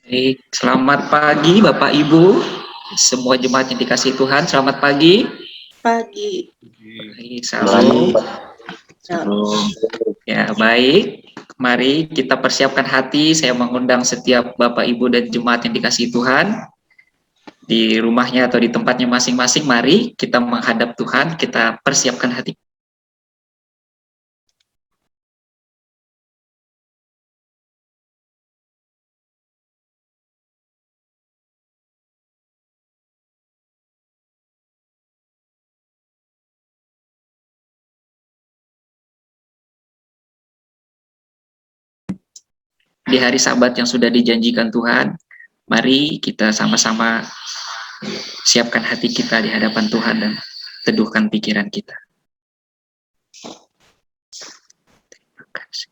Baik, selamat pagi Bapak Ibu, semua jemaat yang dikasihi Tuhan, selamat pagi. Pagi. Baik, salam. Shalom. Ya, baik. Mari kita persiapkan hati. Saya mengundang setiap Bapak Ibu dan jemaat yang dikasihi Tuhan di rumahnya atau di tempatnya masing-masing. Mari kita menghadap Tuhan, kita persiapkan hati. Di hari Sabat yang sudah dijanjikan Tuhan, mari kita sama-sama siapkan hati kita di hadapan Tuhan dan teduhkan pikiran kita. Terima kasih.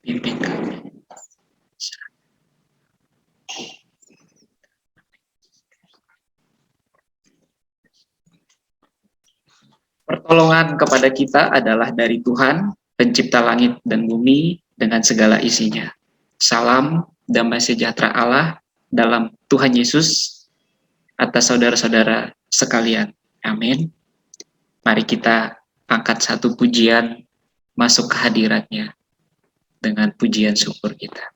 Pimpin kami. Pertolongan kepada kita adalah dari Tuhan, pencipta langit dan bumi dengan segala isinya. Salam damai sejahtera Allah dalam Tuhan Yesus atas saudara-saudara sekalian. Amin. Mari kita angkat satu pujian masuk ke hadiratnya dengan pujian syukur kita.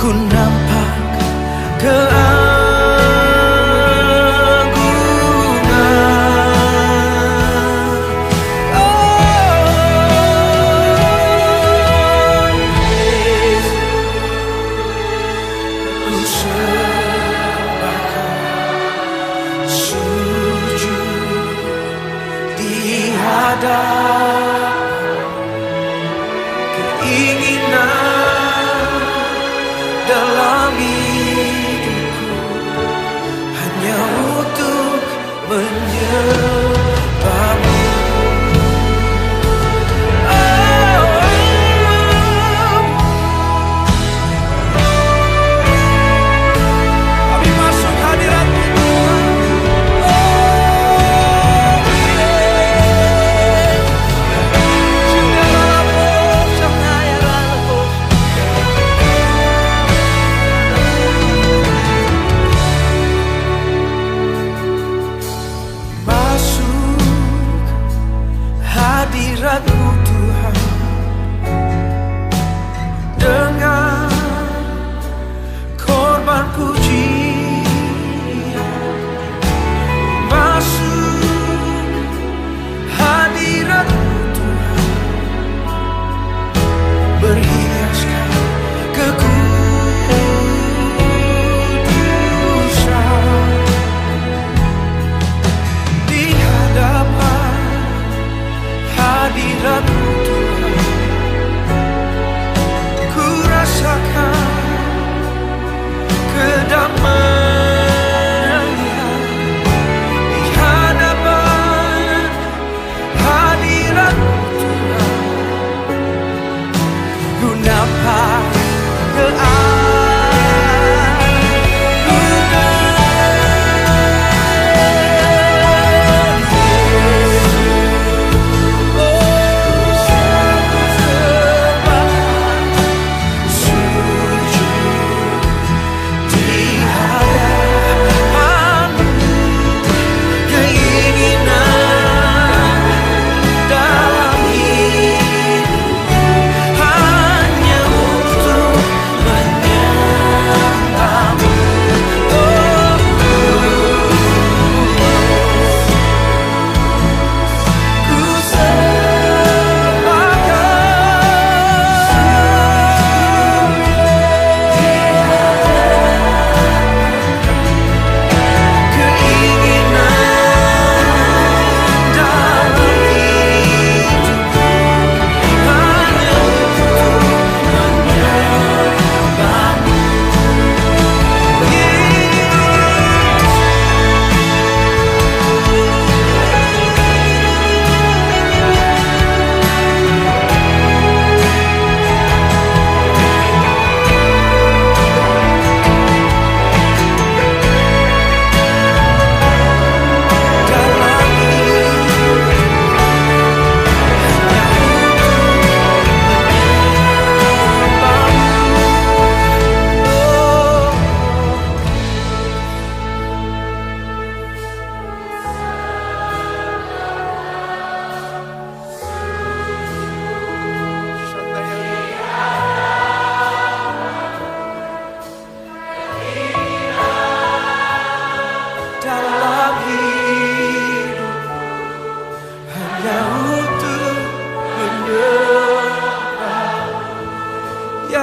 Ku nampak keagungan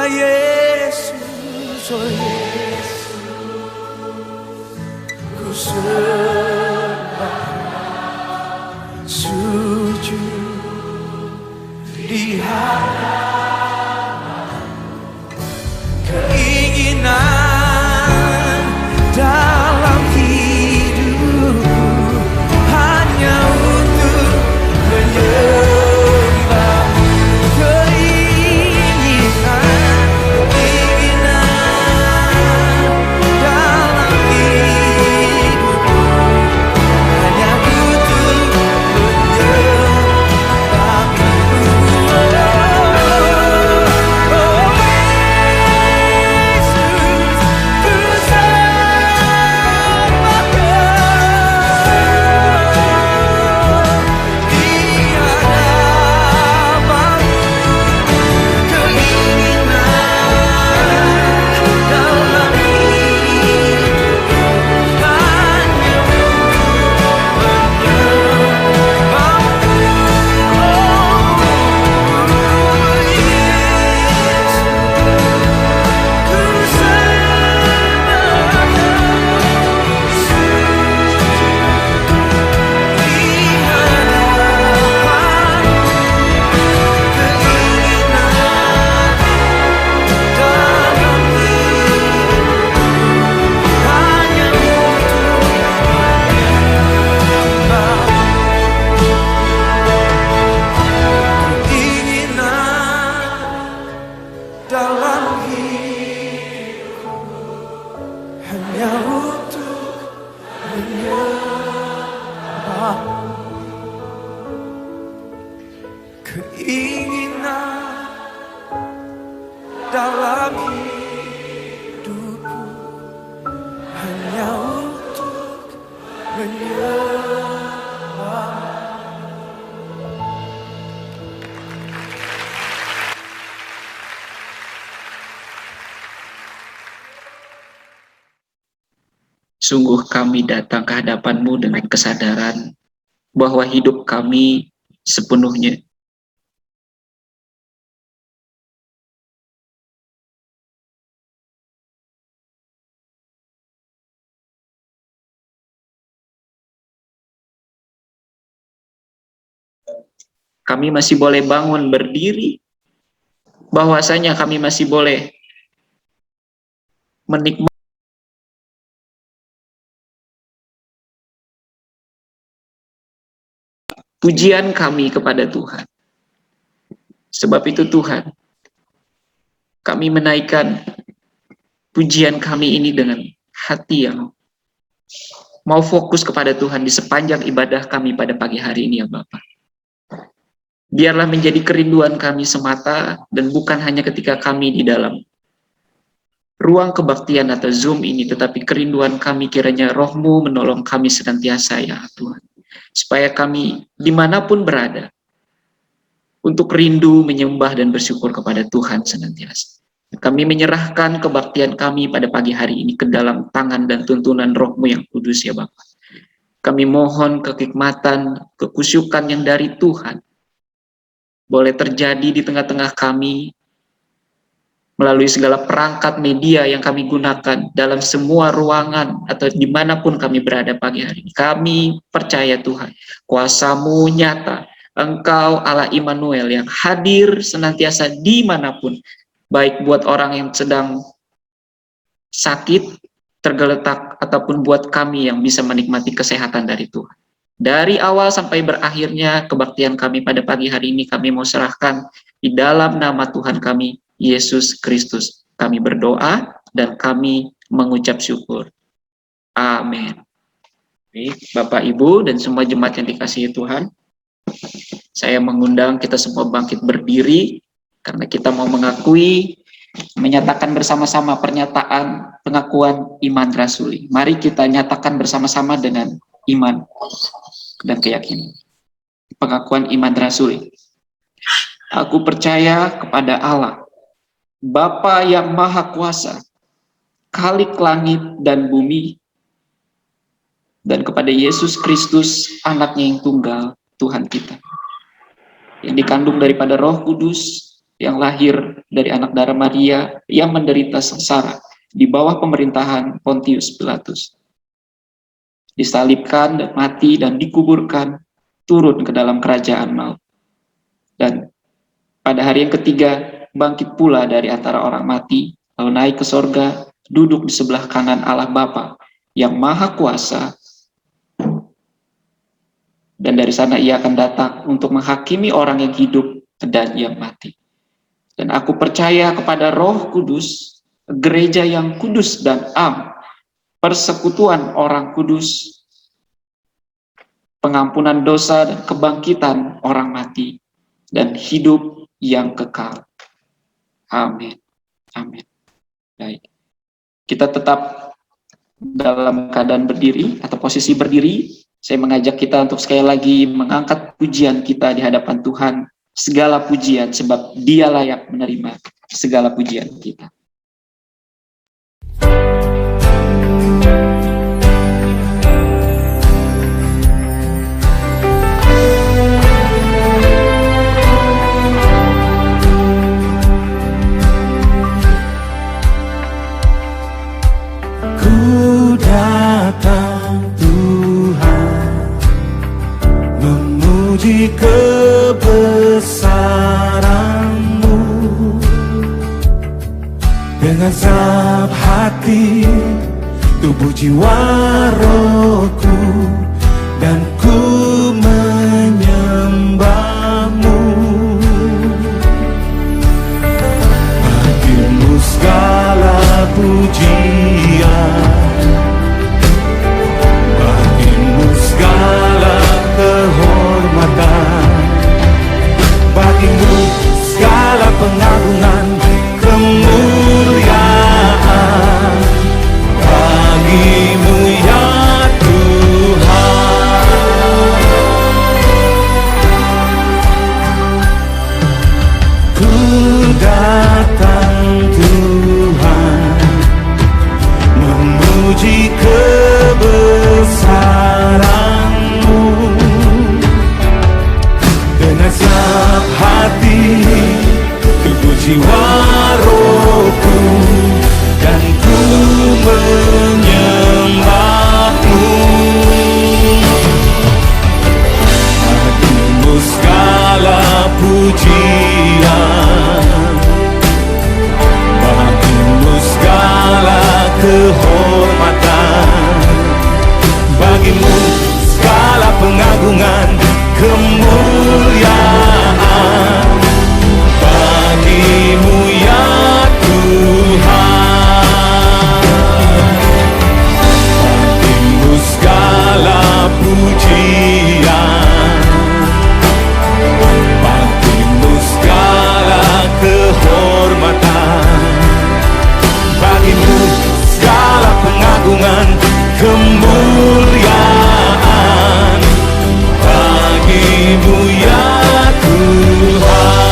Yesus, oh Yesus, ku sembah sujud di hadapan, keinginan dalam hidupku hanya untuk menyembahmu. Keinginan dalam hidupku hanya untuk menyembah. Sungguh kami datang ke hadapan-Mu dengan kesadaran bahwa hidup kami sepenuhnya kami masih boleh bangun berdiri, bahwasanya kami masih boleh menikmati pujian kami kepada Tuhan. Sebab itu Tuhan, kami menaikkan pujian kami ini dengan hati yang mau fokus kepada Tuhan di sepanjang ibadah kami pada pagi hari ini ya Bapak. Biarlah menjadi kerinduan kami semata dan bukan hanya ketika kami di dalam ruang kebaktian atau Zoom ini, tetapi kerinduan kami kiranya Roh-Mu menolong kami senantiasa ya Tuhan. Supaya kami dimanapun berada, untuk rindu menyembah dan bersyukur kepada Tuhan senantiasa. Kami menyerahkan kebaktian kami pada pagi hari ini ke dalam tangan dan tuntunan Roh-Mu yang kudus ya Bapak. Kami mohon kehikmatan, kekusyukan yang dari Tuhan boleh terjadi di tengah-tengah kami melalui segala perangkat media yang kami gunakan dalam semua ruangan atau dimanapun kami berada pagi hari ini. Kami percaya Tuhan, kuasa-Mu nyata. Engkau Allah Immanuel yang hadir senantiasa dimanapun, baik buat orang yang sedang sakit, tergeletak, ataupun buat kami yang bisa menikmati kesehatan dari Tuhan. Dari awal sampai berakhirnya kebaktian kami pada pagi hari ini kami mau serahkan di dalam nama Tuhan kami, Yesus Kristus. Kami berdoa dan kami mengucap syukur. Amin. Baik, Bapak, Ibu, dan semua jemaat yang dikasihi Tuhan, saya mengundang kita semua bangkit berdiri karena kita mau mengakui, menyatakan bersama-sama pernyataan pengakuan iman rasuli. Mari kita nyatakan bersama-sama dengan iman dan keyakinan. Pengakuan iman rasuli. Aku percaya kepada Allah, Bapa yang Maha Kuasa, Khalik langit dan bumi, dan kepada Yesus Kristus, Anaknya yang tunggal, Tuhan kita, yang dikandung daripada Roh Kudus, yang lahir dari anak darah Maria, yang menderita sengsara di bawah pemerintahan Pontius Pilatus. Disalibkan dan mati dan dikuburkan, turun ke dalam kerajaan maut. Dan pada hari yang ketiga, bangkit pula dari antara orang mati, lalu naik ke sorga, duduk di sebelah kanan Allah Bapa yang Maha Kuasa. Dan dari sana ia akan datang untuk menghakimi orang yang hidup dan yang mati. Dan aku percaya kepada Roh Kudus, gereja yang kudus dan am, persekutuan orang kudus, pengampunan dosa dan kebangkitan orang mati, dan hidup yang kekal. Amin. Amin. Baik. Kita tetap dalam keadaan berdiri atau posisi berdiri. Saya mengajak kita untuk sekali lagi mengangkat pujian kita di hadapan Tuhan. Segala pujian, sebab Dia layak menerima segala pujian kita. Ku datang Tuhan, memuji kebesaran-Mu dengan segenap hati, tubuh jiwa rohku, dan ku menyembah-Mu. Bagimu segala pujian, bagimu segala kehormatan, bagimu segala pengagungan, kemuliaan, bagimu ya Tuhan. Ku datang Tuhan, memuji kebesaran-Mu dengan segenap hati, tubuh jiwa rohku, dan ku menyembah-Mu. Bagimu segala pujian, bagimu segala kehormatan, bagimu segala pengagungan, kemuliaan, bagimu ya Tuhan. Bagimu segala pujian, bagimu segala kehormatan, bagimu segala pengagungan, kemuliaan, bagimu ya Tuhan.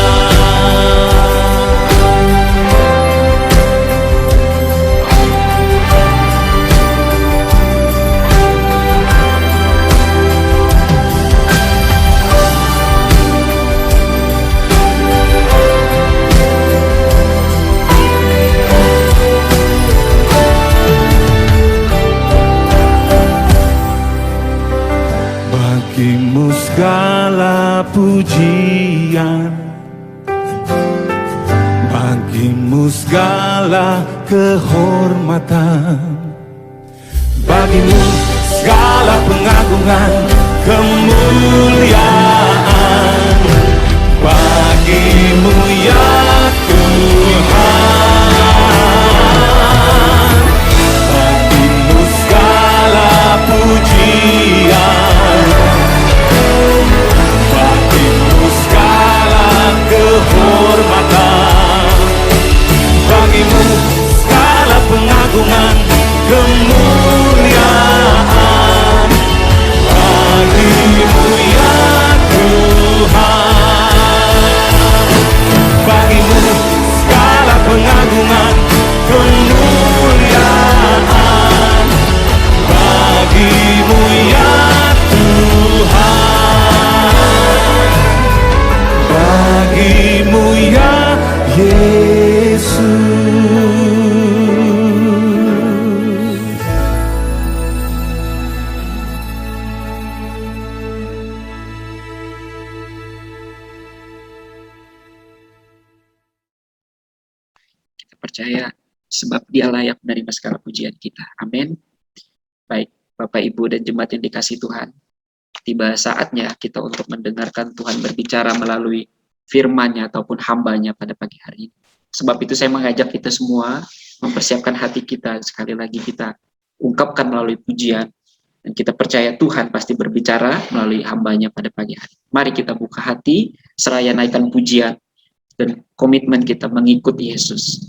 Bagimu segala pujian, bagimu segala kehormatan, bagimu segala pengagungan, kemuliaan, bagimu ya Tuhan. Bagimu segala pujian, bagimu segala kehormatan, bagimu segala pengagungan, kemuliaan, bagimu ya Tuhan. Bagimu segala Kita percaya sebab Dia layak menerima segala pujian kita. Amin. Baik, Bapak, Ibu, dan jemaat yang dikasihi Tuhan, tiba saatnya kita untuk mendengarkan Tuhan berbicara melalui firman-Nya ataupun hamba-Nya pada pagi hari ini. Sebab itu saya mengajak kita semua mempersiapkan hati kita, sekali lagi kita ungkapkan melalui pujian, dan kita percaya Tuhan pasti berbicara melalui hamba-Nya pada pagi hari. Mari kita buka hati, seraya naikkan pujian, dan komitmen kita mengikuti Yesus.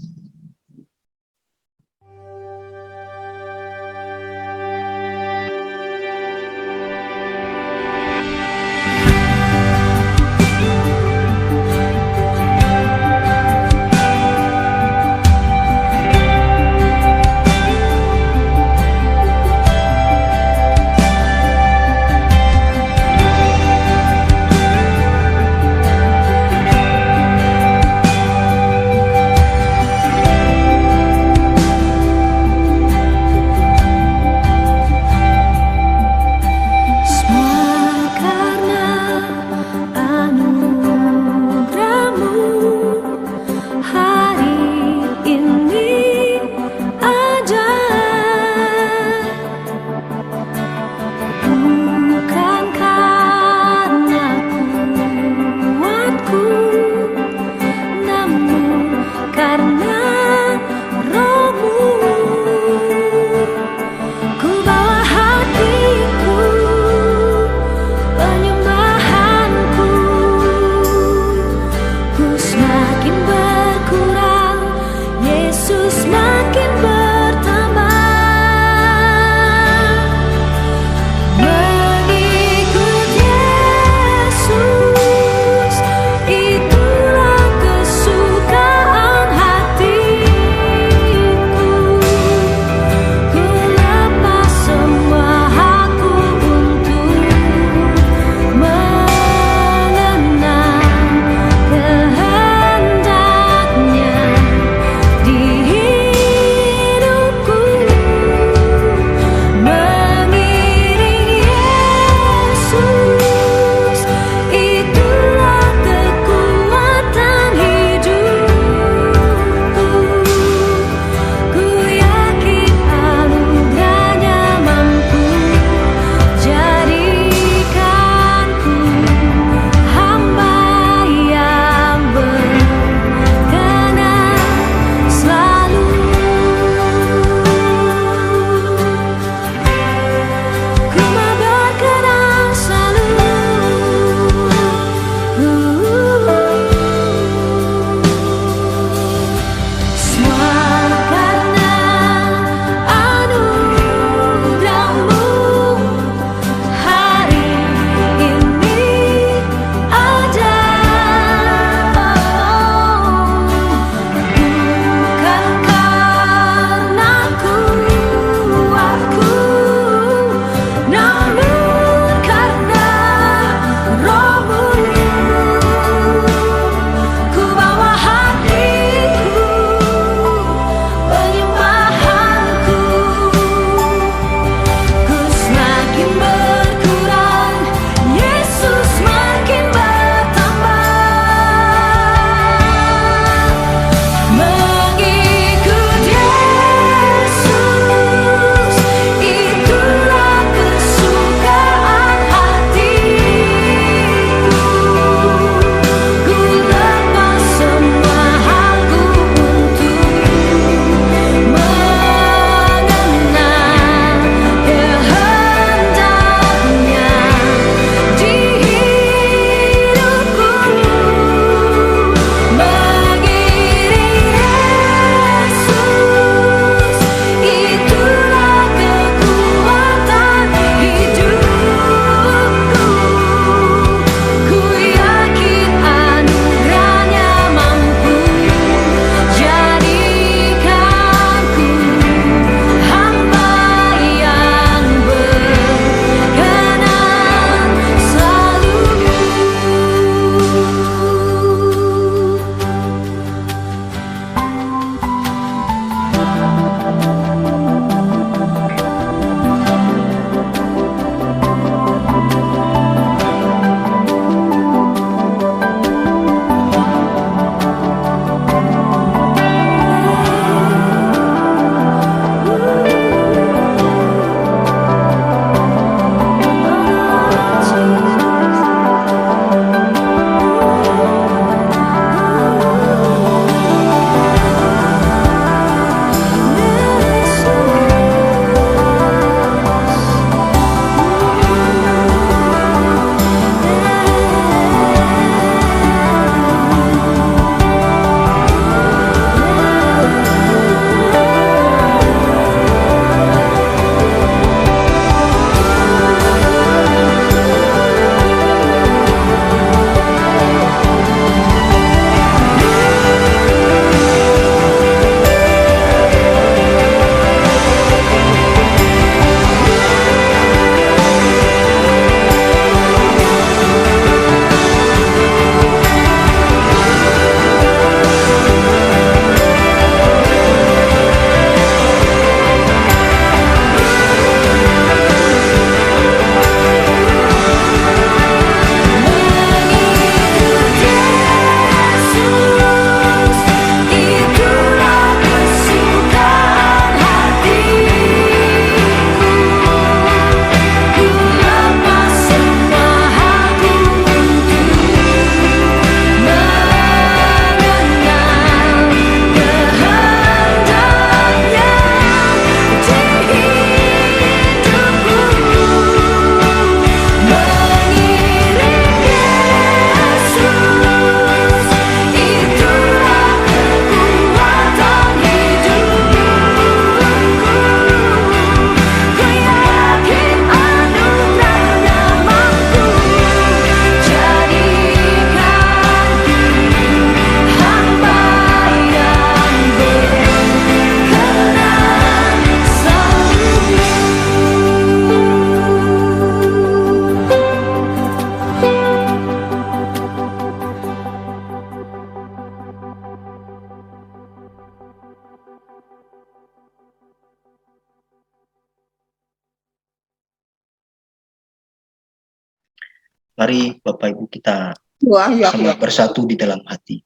Mari Bapak Ibu kita Wah, ya, sama bersatu di dalam hati.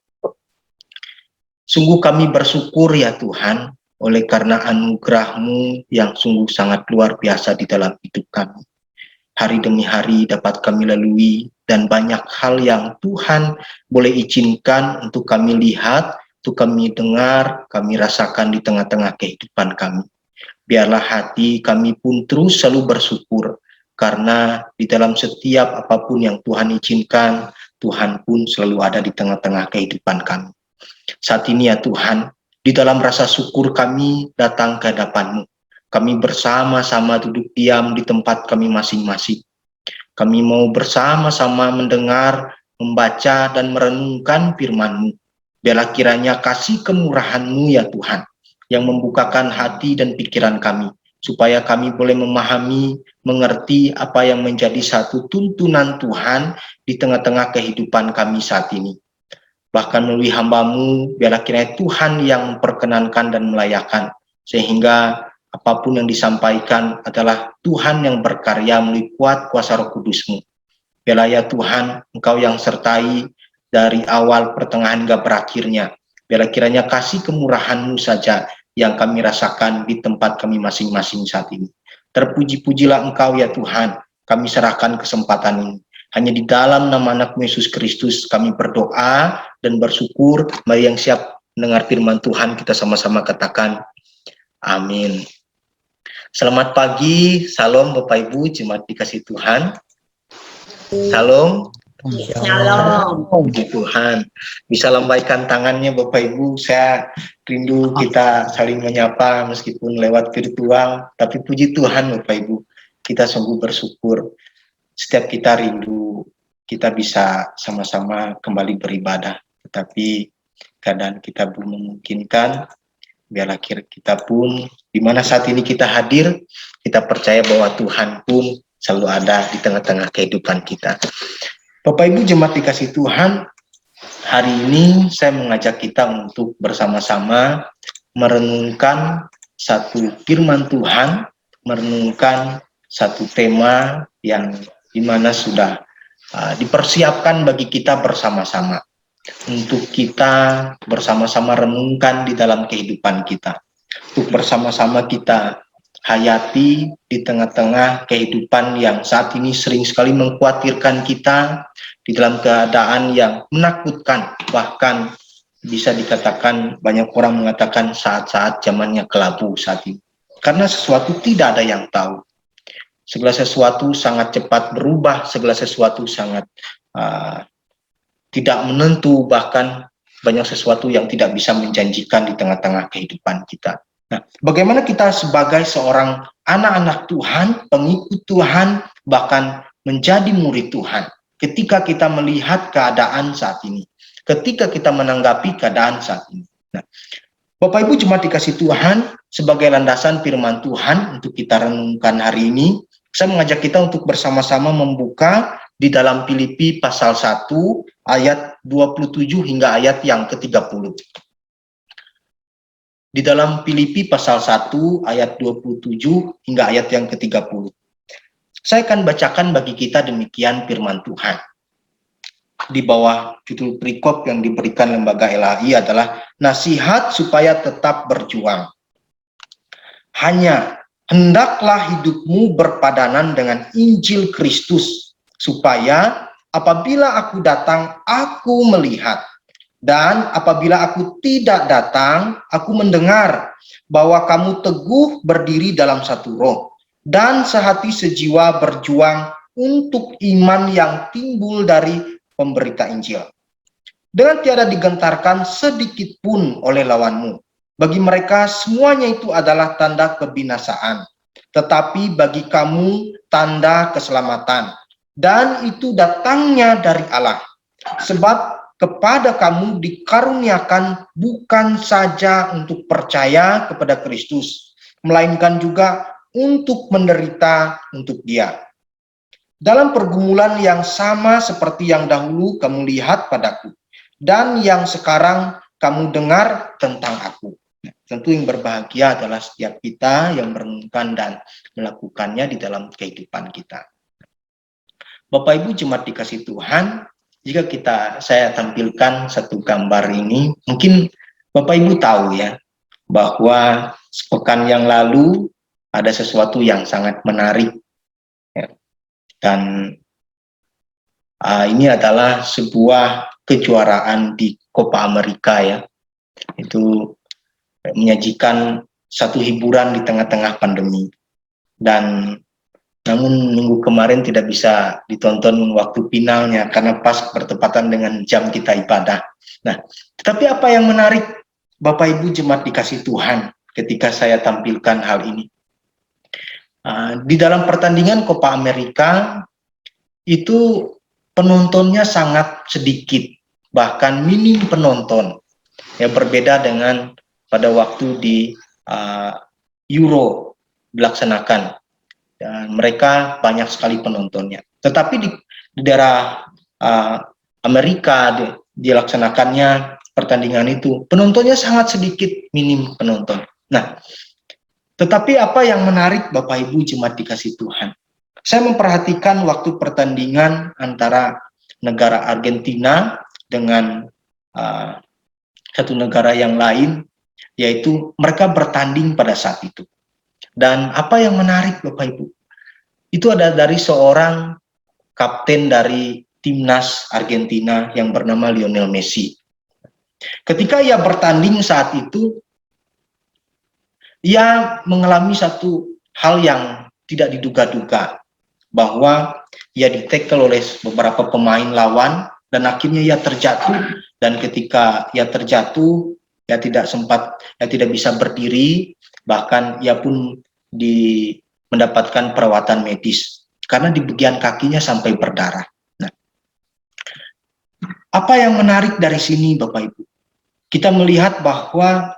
Sungguh kami bersyukur ya Tuhan, oleh karena anugerah-Mu yang sungguh sangat luar biasa di dalam hidup kami. Hari demi hari dapat kami lalui, dan banyak hal yang Tuhan boleh izinkan untuk kami lihat, untuk kami dengar, kami rasakan di tengah-tengah kehidupan kami. Biarlah hati kami pun terus selalu bersyukur, karena di dalam setiap apapun yang Tuhan izinkan, Tuhan pun selalu ada di tengah-tengah kehidupan kami. Saat ini ya Tuhan, di dalam rasa syukur kami datang ke hadapan-Mu. Kami bersama-sama duduk diam di tempat kami masing-masing. Kami mau bersama-sama mendengar, membaca, dan merenungkan firman-Mu. Biarlah kiranya kasih kemurahan-Mu ya Tuhan, yang membukakan hati dan pikiran kami, supaya kami boleh memahami, mengerti apa yang menjadi satu tuntunan Tuhan di tengah-tengah kehidupan kami saat ini. Bahkan melalui hamba-Mu, biarlah kiranya Tuhan yang memperkenankan dan melayakan, sehingga apapun yang disampaikan adalah Tuhan yang berkarya melalui kuasa Roh Kudus-Mu. Biarlah ya Tuhan, Engkau yang sertai dari awal, pertengahan, hingga berakhirnya. Biarlah kiranya kasih kemurahan-Mu saja yang kami rasakan di tempat kami masing-masing saat ini. Terpuji-pujilah Engkau ya Tuhan, kami serahkan kesempatan ini. Hanya di dalam nama anak Yesus Kristus kami berdoa dan bersyukur. Mari yang siap mendengar firman Tuhan kita sama-sama katakan amin. Selamat pagi, salam Bapak Ibu, jemaat dikasih Tuhan. Salam. Shalom. Puji Tuhan. Bisa lambaikan tangannya Bapak Ibu. Saya rindu kita saling menyapa meskipun lewat virtual. Tapi puji Tuhan Bapak Ibu, kita sungguh bersyukur. Setiap kita rindu, kita bisa sama-sama kembali beribadah. Tetapi keadaan kita belum memungkinkan. Biarlah kita pun, di mana saat ini kita hadir, kita percaya bahwa Tuhan pun selalu ada di tengah-tengah kehidupan kita. Bapak Ibu jemaat dikasih Tuhan, hari ini saya mengajak kita untuk bersama-sama merenungkan satu firman Tuhan, merenungkan satu tema yang dimana sudah dipersiapkan bagi kita bersama-sama. Untuk kita bersama-sama renungkan di dalam kehidupan kita. Untuk bersama-sama kita hayati di tengah-tengah kehidupan yang saat ini sering sekali mengkhawatirkan kita, di dalam keadaan yang menakutkan, bahkan bisa dikatakan banyak orang mengatakan saat-saat zamannya kelabu saat ini. Karena sesuatu tidak ada yang tahu. Segala sesuatu sangat cepat berubah, segala sesuatu sangat tidak menentu, bahkan banyak sesuatu yang tidak bisa menjanjikan di tengah-tengah kehidupan kita. Nah, bagaimana kita sebagai seorang anak-anak Tuhan, pengikut Tuhan, bahkan menjadi murid Tuhan, ketika kita melihat keadaan saat ini, ketika kita menanggapi keadaan saat ini. Nah, Bapak Ibu jemaat dikasih Tuhan, sebagai landasan firman Tuhan untuk kita renungkan hari ini, saya mengajak kita untuk bersama-sama membuka di dalam Filipi pasal 1 ayat 27 hingga ayat yang ke-30. Di dalam Filipi pasal 1 ayat 27 hingga ayat yang ke-30. Saya akan bacakan bagi kita demikian firman Tuhan. Di bawah judul perikop yang diberikan lembaga LHI adalah nasihat supaya tetap berjuang. Hanya hendaklah hidupmu berpadanan dengan Injil Kristus, supaya apabila aku datang, aku melihat. Dan apabila aku tidak datang, aku mendengar bahwa kamu teguh berdiri dalam satu roh, dan sehati sejiwa berjuang untuk iman yang timbul dari pemberita Injil. Dengan tiada digentarkan sedikit pun oleh lawanmu. Bagi mereka semuanya itu adalah tanda kebinasaan, tetapi bagi kamu tanda keselamatan. Dan itu datangnya dari Allah. Sebab kepada kamu dikaruniakan bukan saja untuk percaya kepada Kristus, melainkan juga untuk menderita untuk Dia. Dalam pergumulan yang sama seperti yang dahulu kamu lihat padaku, dan yang sekarang kamu dengar tentang aku. Tentu yang berbahagia adalah setiap kita yang merenungkan dan melakukannya di dalam kehidupan kita. Bapak Ibu jemaat dikasih Tuhan, jika saya tampilkan satu gambar ini, mungkin Bapak Ibu tahu ya, bahwa sepekan yang lalu ada sesuatu yang sangat menarik. Ya. Dan ini adalah sebuah kejuaraan di Copa America ya. Itu menyajikan satu hiburan di tengah-tengah pandemi. Dan namun minggu kemarin tidak bisa ditonton waktu finalnya karena pas bertepatan dengan jam kita ibadah. Nah, tetapi apa yang menarik Bapak Ibu jemaat dikasih Tuhan ketika saya tampilkan hal ini? Di dalam pertandingan Copa America itu penontonnya sangat sedikit, bahkan minim penonton. Ya, berbeda dengan pada waktu di Euro dilaksanakan. Dan mereka banyak sekali penontonnya. Tetapi di daerah Amerika dilaksanakannya pertandingan itu, penontonnya sangat sedikit, minim penonton. Nah, tetapi apa yang menarik Bapak Ibu jemaat dikasih Tuhan? Saya memperhatikan waktu pertandingan antara negara Argentina dengan satu negara yang lain, yaitu mereka bertanding pada saat itu. Dan apa yang menarik Bapak Ibu, itu ada dari seorang kapten dari timnas Argentina yang bernama Lionel Messi. Ketika ia bertanding saat itu, ia mengalami satu hal yang tidak diduga-duga, bahwa ia di-tackle oleh beberapa pemain lawan dan akhirnya ia terjatuh, dan ketika ia terjatuh, ia tidak bisa berdiri. Bahkan ia pun mendapatkan perawatan medis karena di bagian kakinya sampai berdarah. Nah, apa yang menarik dari sini Bapak Ibu? Kita melihat bahwa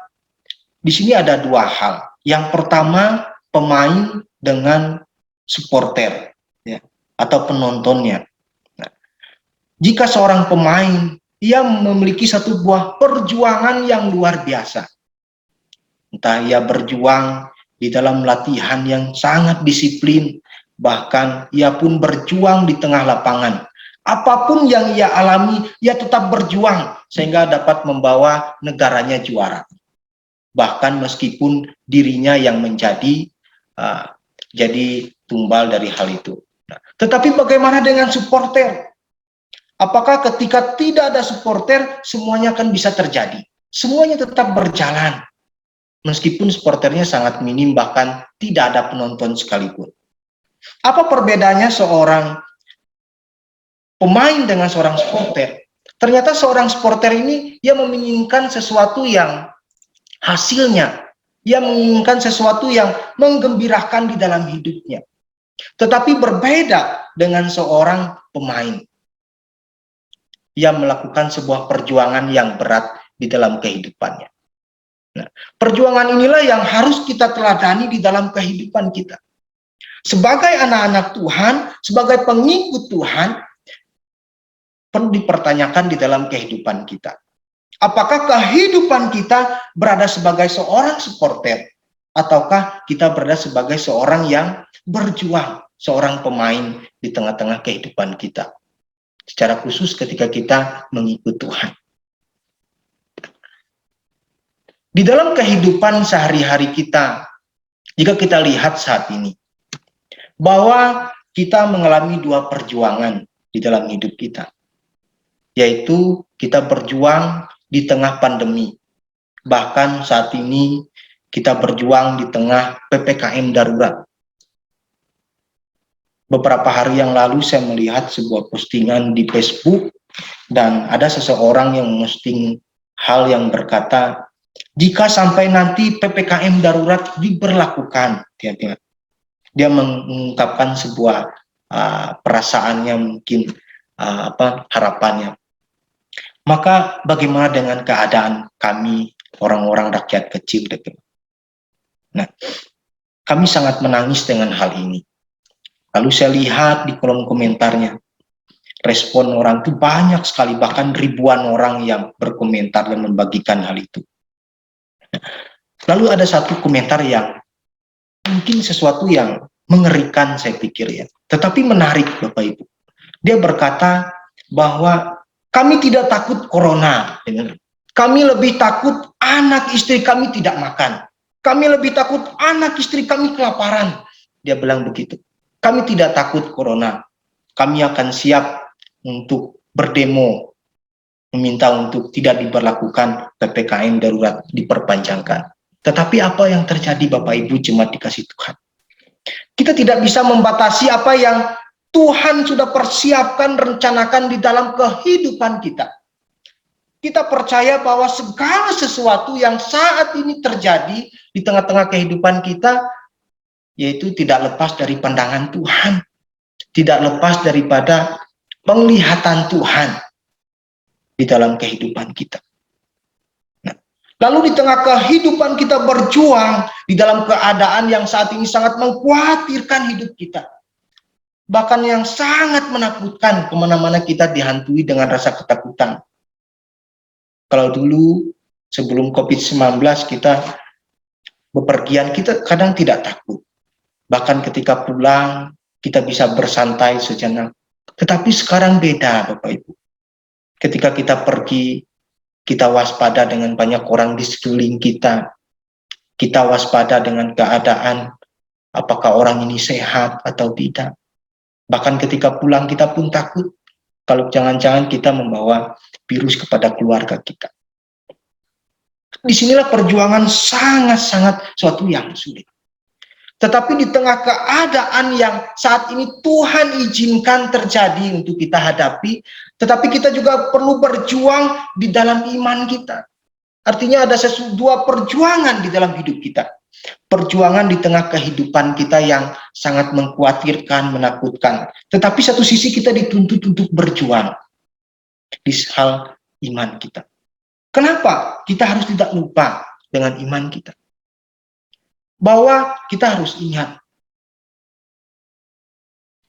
di sini ada dua hal. Yang pertama, pemain dengan supporter ya, atau penontonnya. Nah, jika seorang pemain ia memiliki satu buah perjuangan yang luar biasa. Entah ia berjuang di dalam latihan yang sangat disiplin, bahkan ia pun berjuang di tengah lapangan. Apapun yang ia alami, ia tetap berjuang sehingga dapat membawa negaranya juara. Bahkan meskipun dirinya yang menjadi jadi tumbal dari hal itu. Nah, tetapi bagaimana dengan supporter? Apakah ketika tidak ada supporter, semuanya akan bisa terjadi? Semuanya tetap berjalan. Meskipun supporternya sangat minim, bahkan tidak ada penonton sekalipun. Apa perbedaannya seorang pemain dengan seorang supporter? Ternyata seorang supporter ini, ia menginginkan sesuatu yang hasilnya. Ia menginginkan sesuatu yang menggembirakan di dalam hidupnya. Tetapi berbeda dengan seorang pemain. Ia melakukan sebuah perjuangan yang berat di dalam kehidupannya. Nah, perjuangan inilah yang harus kita teladani di dalam kehidupan kita. Sebagai anak-anak Tuhan, sebagai pengikut Tuhan, perlu dipertanyakan di dalam kehidupan kita. Apakah kehidupan kita berada sebagai seorang supporter, ataukah kita berada sebagai seorang yang berjuang, seorang pemain di tengah-tengah kehidupan kita. Secara khusus ketika kita mengikut Tuhan. Di dalam kehidupan sehari-hari kita, jika kita lihat saat ini, bahwa kita mengalami dua perjuangan di dalam hidup kita, yaitu kita berjuang di tengah pandemi. Bahkan saat ini kita berjuang di tengah PPKM darurat. Beberapa hari yang lalu saya melihat sebuah postingan di Facebook, dan ada seseorang yang memposting hal yang berkata, jika sampai nanti PPKM darurat diberlakukan, dia mengungkapkan sebuah perasaannya, mungkin harapannya. Maka bagaimana dengan keadaan kami, orang-orang rakyat kecil? Nah, kami sangat menangis dengan hal ini. Lalu saya lihat di kolom komentarnya, respon orang itu banyak sekali, bahkan ribuan orang yang berkomentar dan membagikan hal itu. Lalu ada satu komentar yang mungkin sesuatu yang mengerikan saya pikir ya, tetapi menarik Bapak Ibu. Dia berkata bahwa kami tidak takut corona. Kami lebih takut anak istri kami tidak makan. Kami lebih takut anak istri kami kelaparan. Dia bilang begitu. Kami tidak takut corona. Kami akan siap untuk berdemo, meminta untuk tidak diberlakukan PPKM darurat diperpanjangkan. Tetapi apa yang terjadi Bapak Ibu jemaat dikasih Tuhan? Kita tidak bisa membatasi apa yang Tuhan sudah persiapkan, rencanakan di dalam kehidupan kita. Kita percaya bahwa segala sesuatu yang saat ini terjadi di tengah-tengah kehidupan kita, yaitu tidak lepas dari pandangan Tuhan. Tidak lepas daripada penglihatan Tuhan di dalam kehidupan kita. Nah, lalu di tengah kehidupan kita berjuang, di dalam keadaan yang saat ini sangat mengkhawatirkan hidup kita. Bahkan yang sangat menakutkan, kemana-mana kita dihantui dengan rasa ketakutan. Kalau dulu sebelum COVID-19 kita bepergian, kita kadang tidak takut. Bahkan ketika pulang, kita bisa bersantai sejenak. Tetapi sekarang beda Bapak Ibu. Ketika kita pergi, kita waspada dengan banyak orang di sekeliling kita. Kita waspada dengan keadaan, apakah orang ini sehat atau tidak. Bahkan ketika pulang kita pun takut. Kalau jangan-jangan kita membawa virus kepada keluarga kita. Disinilah perjuangan sangat-sangat suatu yang sulit. Tetapi di tengah keadaan yang saat ini Tuhan izinkan terjadi untuk kita hadapi, tetapi kita juga perlu berjuang di dalam iman kita. Artinya ada dua perjuangan di dalam hidup kita. Perjuangan di tengah kehidupan kita yang sangat mengkhawatirkan, menakutkan. Tetapi satu sisi kita dituntut untuk berjuang di hal iman kita. Kenapa? Kita harus tidak lupa dengan iman kita. Bahwa kita harus ingat,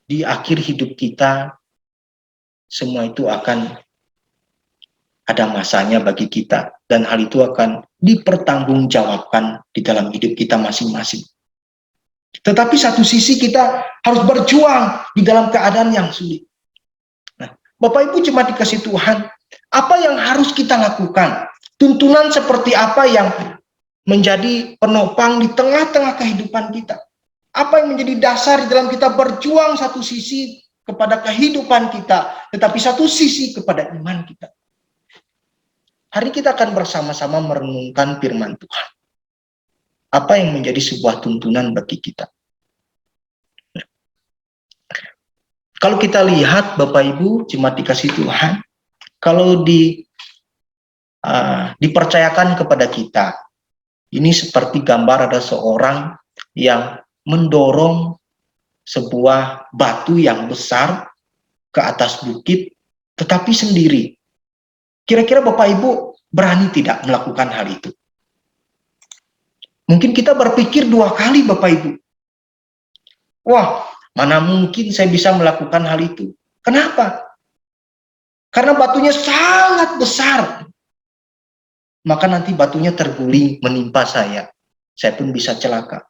di akhir hidup kita, semua itu akan ada masanya bagi kita. Dan hal itu akan dipertanggungjawabkan di dalam hidup kita masing-masing. Tetapi satu sisi kita harus berjuang di dalam keadaan yang sulit. Nah, Bapak Ibu jemaat dikasih Tuhan, apa yang harus kita lakukan? Tuntunan seperti apa yang menjadi penopang di tengah-tengah kehidupan kita? Apa yang menjadi dasar di dalam kita berjuang satu sisi kepada kehidupan kita, tetapi satu sisi kepada iman kita? Hari kita akan bersama-sama merenungkan firman Tuhan. Apa yang menjadi sebuah tuntunan bagi kita? Kalau kita lihat Bapak Ibu jemaat dikasih Tuhan, kalau dipercayakan kepada kita, ini seperti gambar ada seorang yang mendorong sebuah batu yang besar ke atas bukit, tetapi sendiri. Kira-kira Bapak Ibu berani tidak melakukan hal itu? Mungkin kita berpikir dua kali Bapak Ibu. Wah, mana mungkin saya bisa melakukan hal itu? Kenapa? Karena batunya sangat besar. Maka nanti batunya terguling menimpa saya. Saya pun bisa celaka.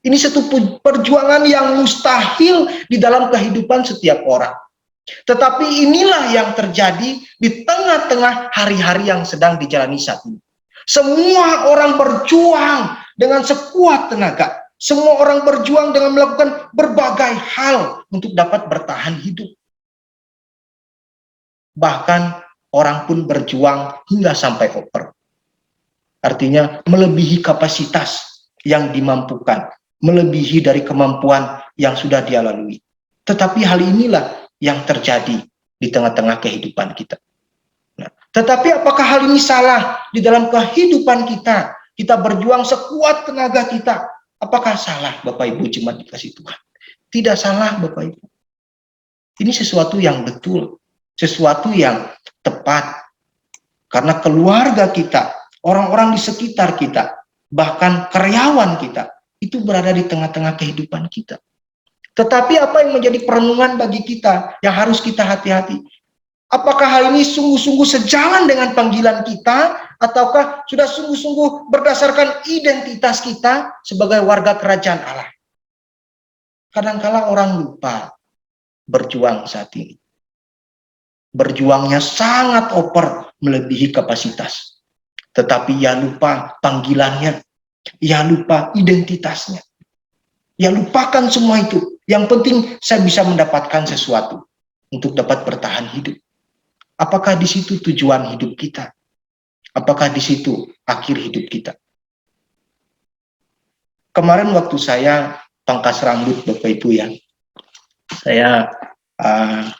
Ini satu perjuangan yang mustahil di dalam kehidupan setiap orang. Tetapi inilah yang terjadi di tengah-tengah hari-hari yang sedang dijalani saat ini. Semua orang berjuang dengan sekuat tenaga. Semua orang berjuang dengan melakukan berbagai hal untuk dapat bertahan hidup. Bahkan orang pun berjuang hingga sampai over. Artinya melebihi kapasitas yang dimampukan. Melebihi dari kemampuan yang sudah dia lalui. Tetapi hal inilah yang terjadi di tengah-tengah kehidupan kita. Nah, tetapi apakah hal ini salah di dalam kehidupan kita? Kita berjuang sekuat tenaga kita. Apakah salah Bapak Ibu jemaat dikasih Tuhan? Tidak salah Bapak Ibu. Ini sesuatu yang betul. Sesuatu yang tepat. Karena keluarga kita, orang-orang di sekitar kita, bahkan karyawan kita, itu berada di tengah-tengah kehidupan kita. Tetapi apa yang menjadi perenungan bagi kita yang harus kita hati-hati? Apakah hal ini sungguh-sungguh sejalan dengan panggilan kita, ataukah sudah sungguh-sungguh berdasarkan identitas kita sebagai warga kerajaan Allah? Kadangkala orang lupa berjuang saat ini. Berjuangnya sangat over, melebihi kapasitas. Tetapi ia lupa panggilannya, ia lupa identitasnya. Ia lupakan semua itu. Yang penting saya bisa mendapatkan sesuatu untuk dapat bertahan hidup. Apakah di situ tujuan hidup kita? Apakah di situ akhir hidup kita? Kemarin waktu saya pangkas rambut Bapak Ibu ya, saya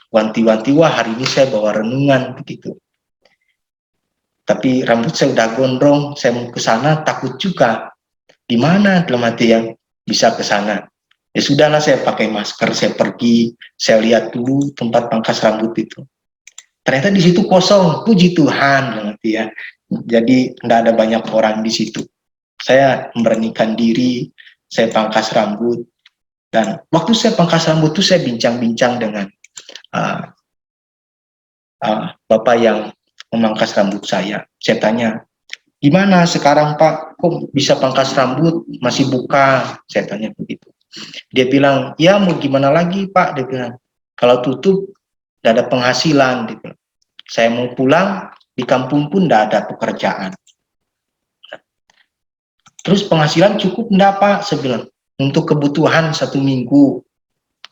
wanti-wanti, wah hari ini saya bawa renungan begitu. Tapi rambut saya udah gondrong, saya mau ke sana takut juga. Di mana dalam hati yang bisa ke sana? Ya sudahlah, saya pakai masker, saya pergi, saya lihat dulu tempat pangkas rambut itu. Ternyata di situ kosong, puji Tuhan dalam hati ya. Jadi tidak ada banyak orang di situ. Saya memberanikan diri, saya pangkas rambut. Dan waktu saya pangkas rambut itu saya bincang-bincang dengan Bapak yang memangkas rambut saya. Saya tanya, gimana sekarang Pak, kok bisa pangkas rambut, masih buka? Saya tanya begitu. Dia bilang, ya mau gimana lagi Pak? Dia bilang, kalau tutup, tidak ada penghasilan. Dia bilang, saya mau pulang, di kampung pun tidak ada pekerjaan. Terus penghasilan cukup enggak Pak? Saya bilang, untuk kebutuhan 1 minggu.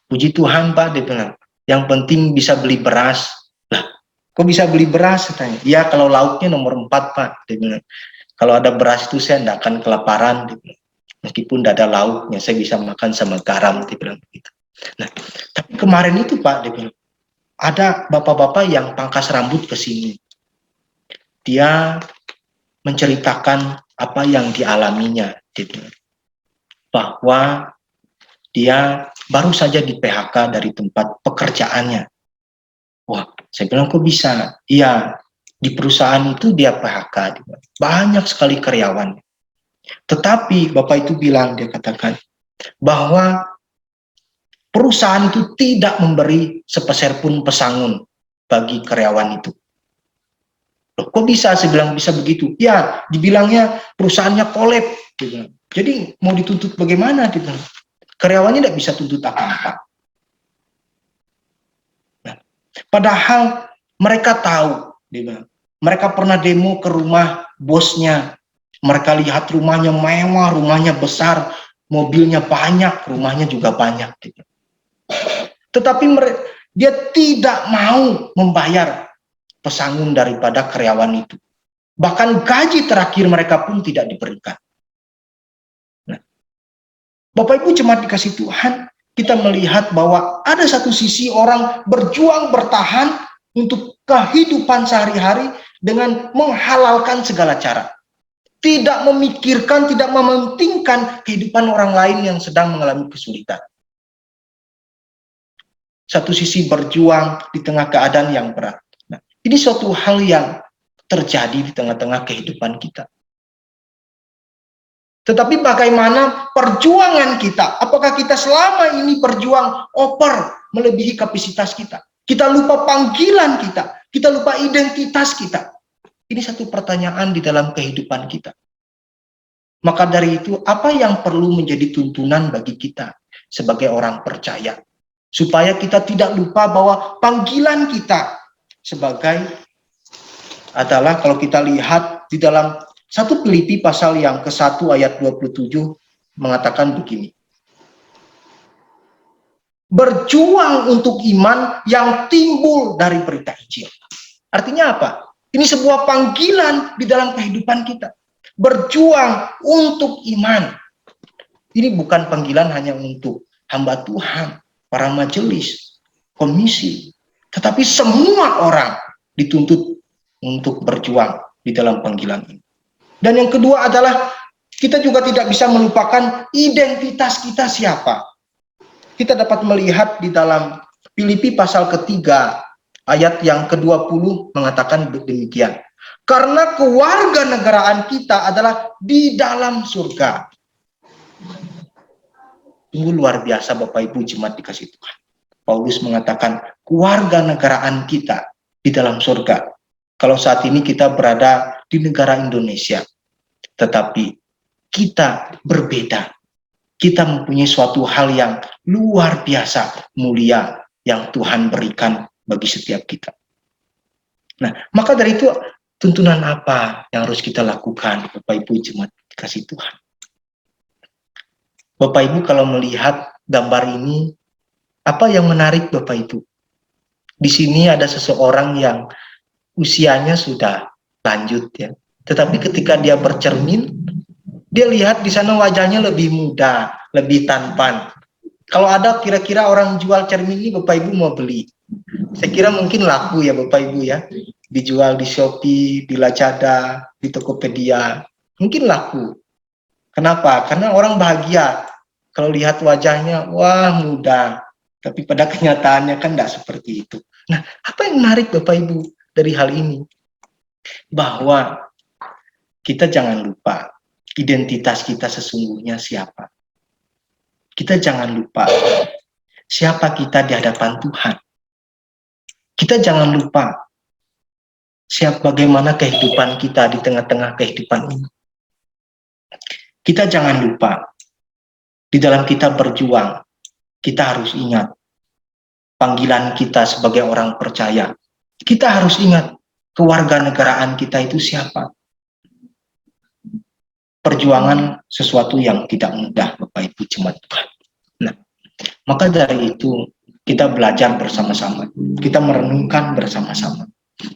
Puji Tuhan Pak, dia bilang, yang penting bisa beli beras. Lah, kok bisa beli beras? Saya tanya. Ya kalau lauknya nomor 4 Pak, dia bilang. Kalau ada beras itu saya tidak akan kelaparan. Dia bilang. Meskipun tidak ada lauknya, saya bisa makan sama garam. Dia bilang begitu. Nah, tapi kemarin itu Pak, dia bilang, ada bapak-bapak yang pangkas rambut ke sini. Dia menceritakan apa yang dialaminya, gitu. Bahwa dia baru saja di PHK dari tempat pekerjaannya. Wah, saya bilang kok bisa? Iya, di perusahaan itu dia PHK, banyak sekali karyawan. Tetapi Bapak itu bilang, dia katakan bahwa perusahaan itu tidak memberi sepeser pun pesangon bagi karyawan itu. Loh, kok bisa? Saya bilang bisa begitu. Ya, dibilangnya perusahaannya kolab. Jadi mau dituntut bagaimana? Karyawannya tidak bisa tuntut apa-apa. Nah, padahal mereka tahu, mereka pernah demo ke rumah bosnya. Mereka lihat rumahnya mewah, rumahnya besar, mobilnya banyak, rumahnya juga banyak. Tetapi dia tidak mau membayar pesangon daripada karyawan itu. Bahkan gaji terakhir mereka pun tidak diberikan. Nah, Bapak Ibu jemaat dikasih Tuhan, kita melihat bahwa ada satu sisi orang berjuang bertahan untuk kehidupan sehari-hari dengan menghalalkan segala cara. Tidak memikirkan, tidak mementingkan kehidupan orang lain yang sedang mengalami kesulitan. Satu sisi berjuang di tengah keadaan yang berat. Nah, ini suatu hal yang terjadi di tengah-tengah kehidupan kita. Tetapi bagaimana perjuangan kita? Apakah kita selama ini berjuang over melebihi kapasitas kita? Kita lupa panggilan kita. Kita lupa identitas kita. Ini satu pertanyaan di dalam kehidupan kita. Maka dari itu, apa yang perlu menjadi tuntunan bagi kita sebagai orang percaya? Supaya kita tidak lupa bahwa panggilan kita sebagai adalah, kalau kita lihat di dalam 1 Filipi pasal yang ke-1 ayat 27 mengatakan begini. Berjuang untuk iman yang timbul dari berita Injil. Artinya apa? Ini sebuah panggilan di dalam kehidupan kita. Berjuang untuk iman. Ini bukan panggilan hanya untuk hamba Tuhan, para majelis, komisi, tetapi semua orang dituntut untuk berjuang di dalam panggilan ini. Dan yang kedua adalah kita juga tidak bisa melupakan identitas kita siapa. Kita dapat melihat di dalam Filipi pasal ketiga ayat yang ke-20 mengatakan demikian. Karena kewarganegaraan kita adalah di dalam surga. Sungguh luar biasa Bapak Ibu jemaat dikasih Tuhan. Paulus mengatakan kewarganegaraan kita di dalam surga. Kalau saat ini kita berada di negara Indonesia, tetapi kita berbeda. Kita mempunyai suatu hal yang luar biasa mulia, yang Tuhan berikan bagi setiap kita. Nah, maka dari itu tuntunan apa yang harus kita lakukan, Bapak Ibu jemaat dikasih Tuhan? Bapak Ibu kalau melihat gambar ini, apa yang menarik Bapak Ibu? Di sini ada seseorang yang usianya sudah lanjut ya. Tetapi ketika dia bercermin, dia lihat di sana wajahnya lebih muda, lebih tampan. Kalau ada kira-kira orang jual cermin ini, Bapak Ibu mau beli? Saya kira mungkin laku ya Bapak Ibu ya. Dijual di Shopee, di Lazada, di Tokopedia. Mungkin laku. Kenapa? Karena orang bahagia. Kalau lihat wajahnya, wah muda. Tapi pada kenyataannya kan tidak seperti itu. Nah, apa yang menarik Bapak Ibu dari hal ini? Bahwa kita jangan lupa identitas kita sesungguhnya siapa. Kita jangan lupa siapa kita di hadapan Tuhan. Kita jangan lupa bagaimana kehidupan kita di tengah-tengah kehidupan ini. Kita jangan lupa di dalam kita berjuang, kita harus ingat panggilan kita sebagai orang percaya. Kita harus ingat kewarganegaraan kita itu siapa. Perjuangan sesuatu yang tidak mudah, Bapak Ibu jemaat Tuhan. Nah, maka dari itu kita belajar bersama-sama, kita merenungkan bersama-sama.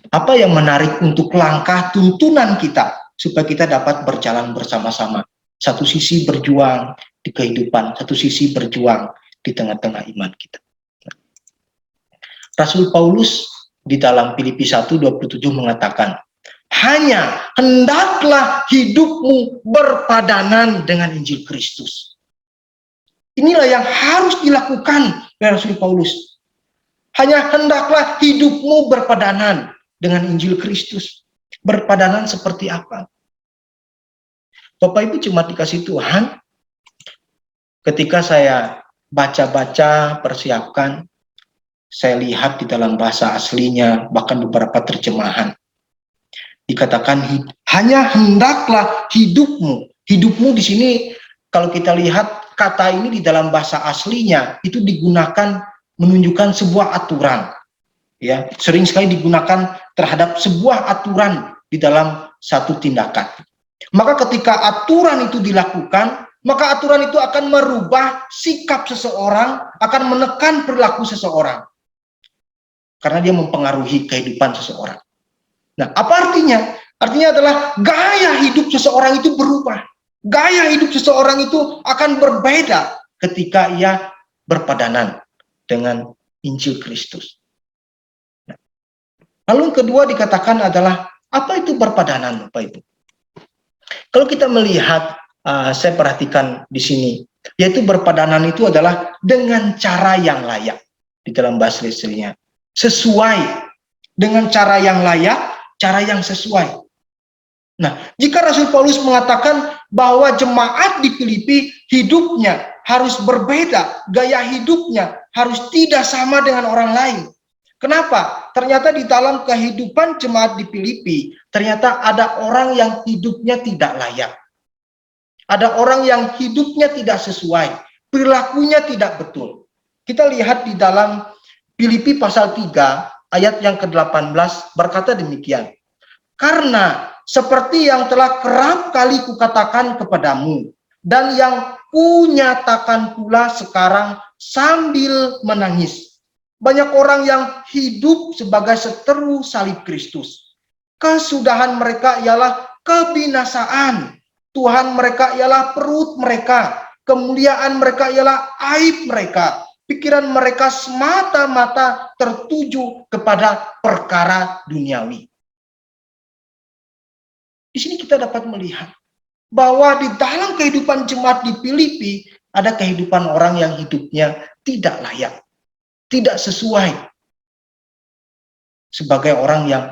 Apa yang menarik untuk langkah tuntunan kita supaya kita dapat berjalan bersama-sama. Satu sisi berjuang di kehidupan, satu sisi berjuang di tengah-tengah iman kita. Rasul Paulus di dalam Filipi 1:27 mengatakan, hanya hendaklah hidupmu berpadanan dengan Injil Kristus. Inilah yang harus dilakukan oleh Rasul Paulus. Hanya hendaklah hidupmu berpadanan dengan Injil Kristus. Berpadanan seperti apa? Bapak Ibu jemaat dikasih Tuhan, ketika saya baca-baca, persiapkan, saya lihat di dalam bahasa aslinya, bahkan beberapa terjemahan. Dikatakan hanya hendaklah hidupmu. Hidupmu di sini kalau kita lihat kata ini di dalam bahasa aslinya itu digunakan menunjukkan sebuah aturan. Ya, sering sekali digunakan terhadap sebuah aturan di dalam satu tindakan. Maka ketika aturan itu dilakukan, maka aturan itu akan merubah sikap seseorang, akan menekan perilaku seseorang. Karena dia mempengaruhi kehidupan seseorang. Nah, apa artinya? Artinya adalah gaya hidup seseorang itu berubah. Gaya hidup seseorang itu akan berbeda ketika ia berpadanan dengan Injil Kristus. Nah, lalu yang kedua dikatakan adalah, apa itu berpadanan, Bapak Ibu? Kalau kita melihat, saya perhatikan di sini, yaitu berpadanan itu adalah dengan cara yang layak. Di dalam bahasa aslinya. Sesuai dengan cara yang layak, cara yang sesuai. Nah, jika Rasul Paulus mengatakan bahwa jemaat di Filipi hidupnya harus berbeda, gaya hidupnya harus tidak sama dengan orang lain. Kenapa? Ternyata di dalam kehidupan jemaat di Filipi, ternyata ada orang yang hidupnya tidak layak. Ada orang yang hidupnya tidak sesuai, perilakunya tidak betul. Kita lihat di dalam Filipi pasal 3 ayat yang ke-18 berkata demikian. Karena seperti yang telah kerap kali kukatakan kepadamu dan yang kunyatakan pula sekarang sambil menangis. Banyak orang yang hidup sebagai seteru salib Kristus. Kesudahan mereka ialah kebinasaan. Tuhan mereka ialah perut mereka. Kemuliaan mereka ialah aib mereka. Pikiran mereka semata-mata tertuju kepada perkara duniawi. Di sini kita dapat melihat bahwa di dalam kehidupan jemaat di Filipi ada kehidupan orang yang hidupnya tidak layak, tidak sesuai sebagai orang yang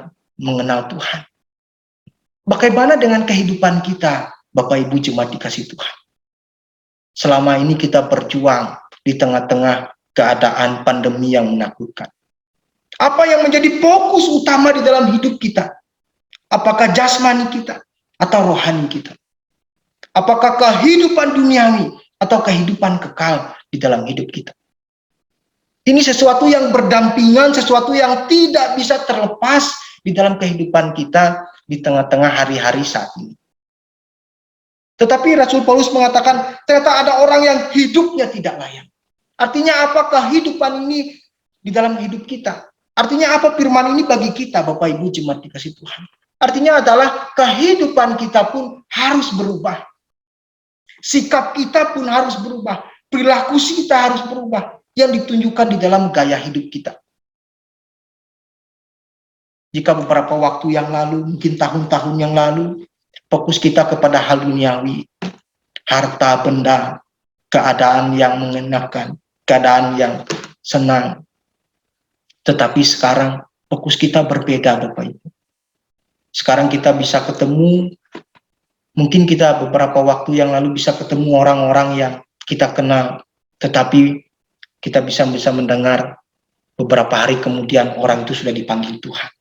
mengenal Tuhan. Bagaimana dengan kehidupan kita, Bapak Ibu jemaat dikasih Tuhan? Selama ini kita berjuang di tengah-tengah keadaan pandemi yang menakutkan. Apa yang menjadi fokus utama di dalam hidup kita? Apakah jasmani kita atau rohani kita? Apakah kehidupan duniawi atau kehidupan kekal di dalam hidup kita? Ini sesuatu yang berdampingan, sesuatu yang tidak bisa terlepas di dalam kehidupan kita di tengah-tengah hari-hari saat ini. Tetapi Rasul Paulus mengatakan, ternyata ada orang yang hidupnya tidak layak. Artinya apa kehidupan ini di dalam hidup kita? Artinya apa firman ini bagi kita, Bapak Ibu jemaat dikasih Tuhan? Artinya adalah kehidupan kita pun harus berubah. Sikap kita pun harus berubah. Perilaku kita harus berubah. Yang ditunjukkan di dalam gaya hidup kita. Jika beberapa waktu yang lalu, mungkin tahun-tahun yang lalu, fokus kita kepada hal duniawi, harta, benda, keadaan yang mengenakan, keadaan yang senang. Tetapi sekarang fokus kita berbeda, Bapak Ibu. Sekarang kita bisa ketemu, mungkin kita beberapa waktu yang lalu bisa ketemu orang-orang yang kita kenal, tetapi kita bisa mendengar beberapa hari kemudian orang itu sudah dipanggil Tuhan.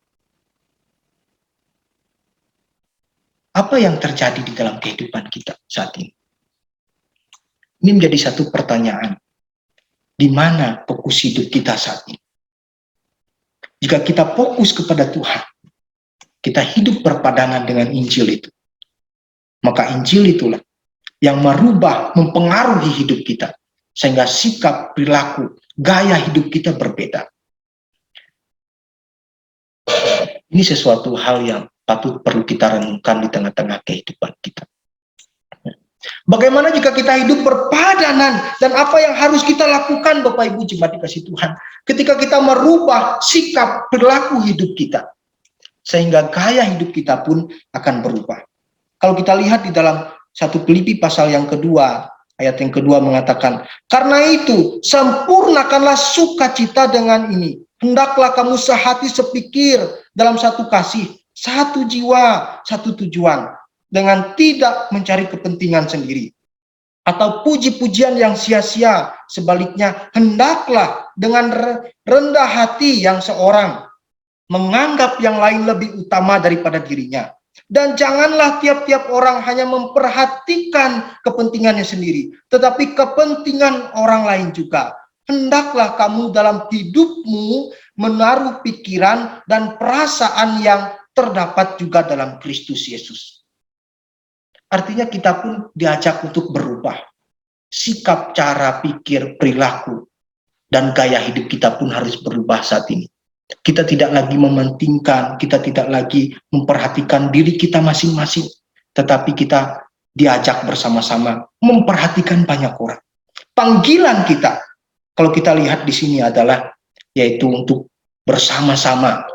Apa yang terjadi di dalam kehidupan kita saat ini? Ini menjadi satu pertanyaan. Di mana fokus hidup kita saat ini? Jika kita fokus kepada Tuhan, kita hidup berpadangan dengan Injil itu, maka Injil itulah yang merubah, mempengaruhi hidup kita, sehingga sikap, perilaku, gaya hidup kita berbeda. Ini sesuatu hal yang patut perlu kita renungkan di tengah-tengah kehidupan kita. Bagaimana jika kita hidup berpadanan, dan apa yang harus kita lakukan, Bapak Ibu jemaat dikasih Tuhan, ketika kita merubah sikap, perilaku hidup kita, sehingga gaya hidup kita pun akan berubah. Kalau kita lihat di dalam 1 Filipi pasal yang kedua, ayat yang kedua mengatakan, karena itu sempurnakanlah sukacita dengan ini. Hendaklah kamu sehati sepikir dalam satu kasih, satu jiwa, satu tujuan, dengan tidak mencari kepentingan sendiri atau puji-pujian yang sia-sia. Sebaliknya, hendaklah dengan rendah hati yang seorang menganggap yang lain lebih utama daripada dirinya. Dan janganlah tiap-tiap orang hanya memperhatikan kepentingannya sendiri, tetapi kepentingan orang lain juga. Hendaklah kamu dalam hidupmu menaruh pikiran dan perasaan yang terdapat juga dalam Kristus Yesus. Artinya kita pun diajak untuk berubah. Sikap, cara pikir, perilaku, dan gaya hidup kita pun harus berubah saat ini. Kita tidak lagi mementingkan, kita tidak lagi memperhatikan diri kita masing-masing, tetapi kita diajak bersama-sama memperhatikan banyak orang. Panggilan kita, kalau kita lihat di sini adalah yaitu untuk bersama-sama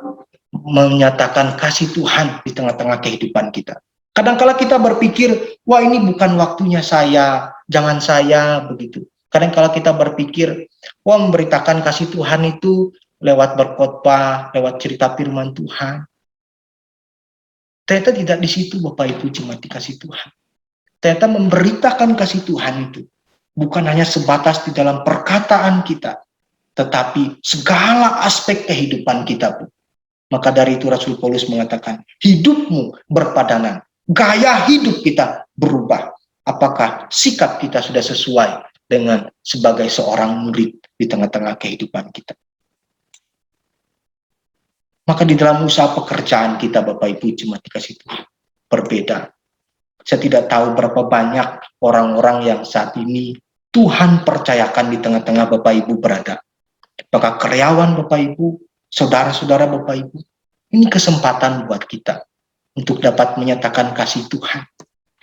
menyatakan kasih Tuhan di tengah-tengah kehidupan kita. Kadang-kala kita berpikir, wah ini bukan waktunya saya, jangan saya begitu. Kadang-kala kita berpikir, wah memberitakan kasih Tuhan itu lewat berkhotbah, lewat cerita firman Tuhan. Ternyata tidak di situ, Bapak Ibu jemaat dikasih Tuhan. Ternyata memberitakan kasih Tuhan itu bukan hanya sebatas di dalam perkataan kita, tetapi segala aspek kehidupan kita pun. Maka dari itu Rasul Paulus mengatakan, hidupmu berpadanan, gaya hidup kita berubah. Apakah sikap kita sudah sesuai dengan sebagai seorang murid di tengah-tengah kehidupan kita? Maka di dalam usaha pekerjaan kita, Bapak Ibu jemaat dikasih Tuhan, berbeda. Saya tidak tahu berapa banyak orang-orang yang saat ini Tuhan percayakan di tengah-tengah Bapak Ibu berada. Maka karyawan Bapak Ibu, saudara-saudara Bapak Ibu, ini kesempatan buat kita untuk dapat menyatakan kasih Tuhan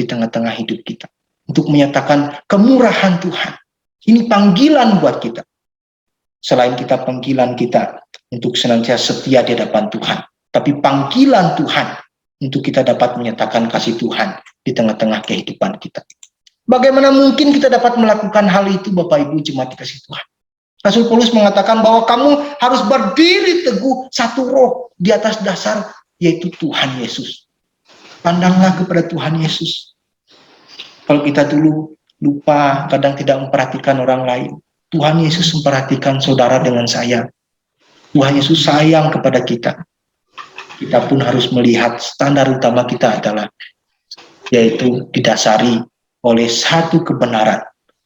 di tengah-tengah hidup kita. Untuk menyatakan kemurahan Tuhan. Ini panggilan buat kita. Selain kita panggilan kita untuk senantiasa setia di hadapan Tuhan, tapi panggilan Tuhan untuk kita dapat menyatakan kasih Tuhan di tengah-tengah kehidupan kita. Bagaimana mungkin kita dapat melakukan hal itu, Bapak Ibu jemaat dikasih Tuhan? Rasul Paulus mengatakan bahwa kamu harus berdiri teguh satu roh di atas dasar, yaitu Tuhan Yesus. Pandanglah kepada Tuhan Yesus. Kalau kita dulu lupa, kadang tidak memperhatikan orang lain, Tuhan Yesus memperhatikan saudara dengan saya. Tuhan Yesus sayang kepada kita. Kita pun harus melihat standar utama kita adalah, yaitu didasari oleh satu kebenaran,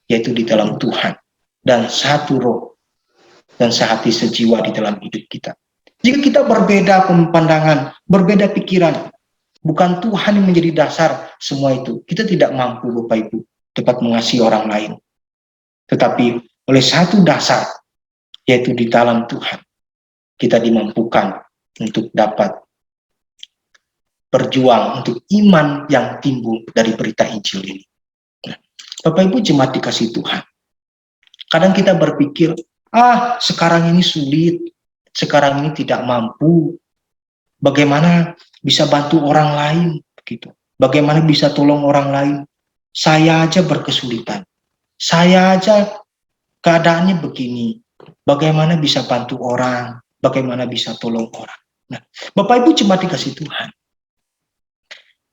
yaitu di dalam Tuhan, dan satu roh. dan sehati sejiwa di dalam hidup kita. Jika kita berbeda pandangan, berbeda pikiran, bukan Tuhan yang menjadi dasar semua itu, kita tidak mampu Bapak Ibu dapat mengasihi orang lain. Tetapi oleh satu dasar, yaitu di dalam Tuhan, kita dimampukan untuk dapat berjuang untuk iman yang timbul dari berita Injil ini. Nah, Bapak Ibu jemaat dikasih Tuhan, kadang kita berpikir, sekarang ini sulit, sekarang ini tidak mampu, bagaimana bisa bantu orang lain, begitu. Bagaimana bisa tolong orang lain? Saya aja berkesulitan, saya aja keadaannya begini, bagaimana bisa bantu orang, bagaimana bisa tolong orang. Nah, Bapak Ibu jemaat dikasih Tuhan,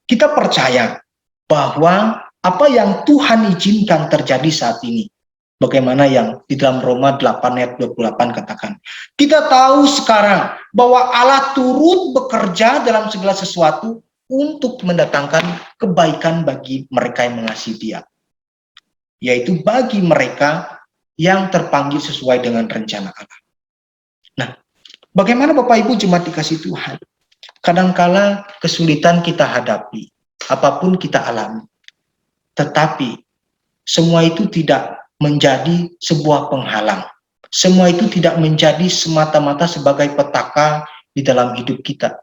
kita percaya bahwa apa yang Tuhan izinkan terjadi saat ini, bagaimana yang di dalam Roma 8 ayat 28 katakan, kita tahu sekarang bahwa Allah turut bekerja dalam segala sesuatu untuk mendatangkan kebaikan bagi mereka yang mengasihi Dia, yaitu bagi mereka yang terpanggil sesuai dengan rencana Allah. Nah, bagaimana Bapak Ibu jemaat dikasih Tuhan? Kadangkala kesulitan kita hadapi, apapun kita alami, tetapi semua itu tidak menjadi sebuah penghalang. Semua itu tidak menjadi semata-mata sebagai petaka di dalam hidup kita.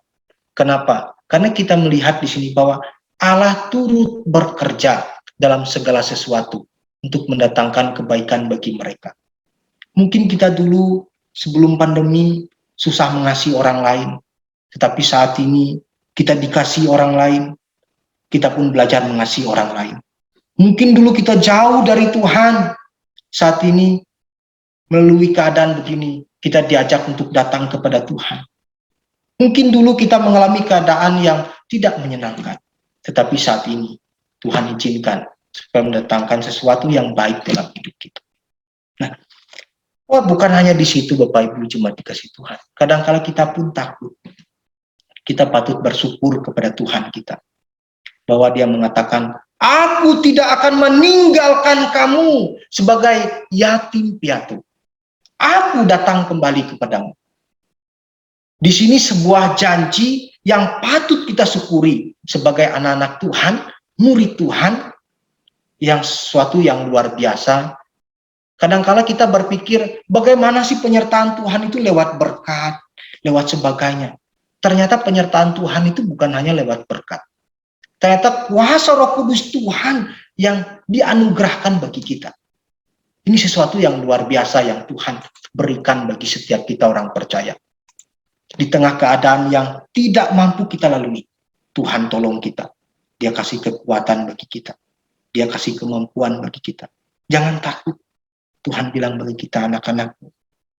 Kenapa? Karena kita melihat di sini bahwa Allah turut bekerja dalam segala sesuatu untuk mendatangkan kebaikan bagi mereka. Mungkin kita dulu sebelum pandemi susah mengasihi orang lain, tetapi saat ini kita dikasihi orang lain, kita pun belajar mengasihi orang lain. Mungkin dulu kita jauh dari Tuhan, saat ini melalui keadaan begini, kita diajak untuk datang kepada Tuhan. Mungkin dulu kita mengalami keadaan yang tidak menyenangkan, tetapi saat ini Tuhan izinkan supaya mendatangkan sesuatu yang baik dalam hidup kita. Nah, bukan hanya di situ Bapak Ibu jemaat dikasih Tuhan. Kadang-kala kita pun takut. Kita patut bersyukur kepada Tuhan kita, bahwa Dia mengatakan, aku tidak akan meninggalkan kamu sebagai yatim piatu. Aku datang kembali kepadamu. Di sini sebuah janji yang patut kita syukuri sebagai anak-anak Tuhan, murid Tuhan, yang sesuatu yang luar biasa. Kadang-kala kita berpikir, bagaimana sih penyertaan Tuhan itu lewat berkat, lewat sebagainya. Ternyata penyertaan Tuhan itu bukan hanya lewat berkat. Ternyata kuasa Roh Kudus Tuhan yang dianugerahkan bagi kita. Ini sesuatu yang luar biasa yang Tuhan berikan bagi setiap kita orang percaya. Di tengah keadaan yang tidak mampu kita lalui, Tuhan tolong kita. Dia kasih kekuatan bagi kita. Dia kasih kemampuan bagi kita. Jangan takut. Tuhan bilang bagi kita, anak-anakku,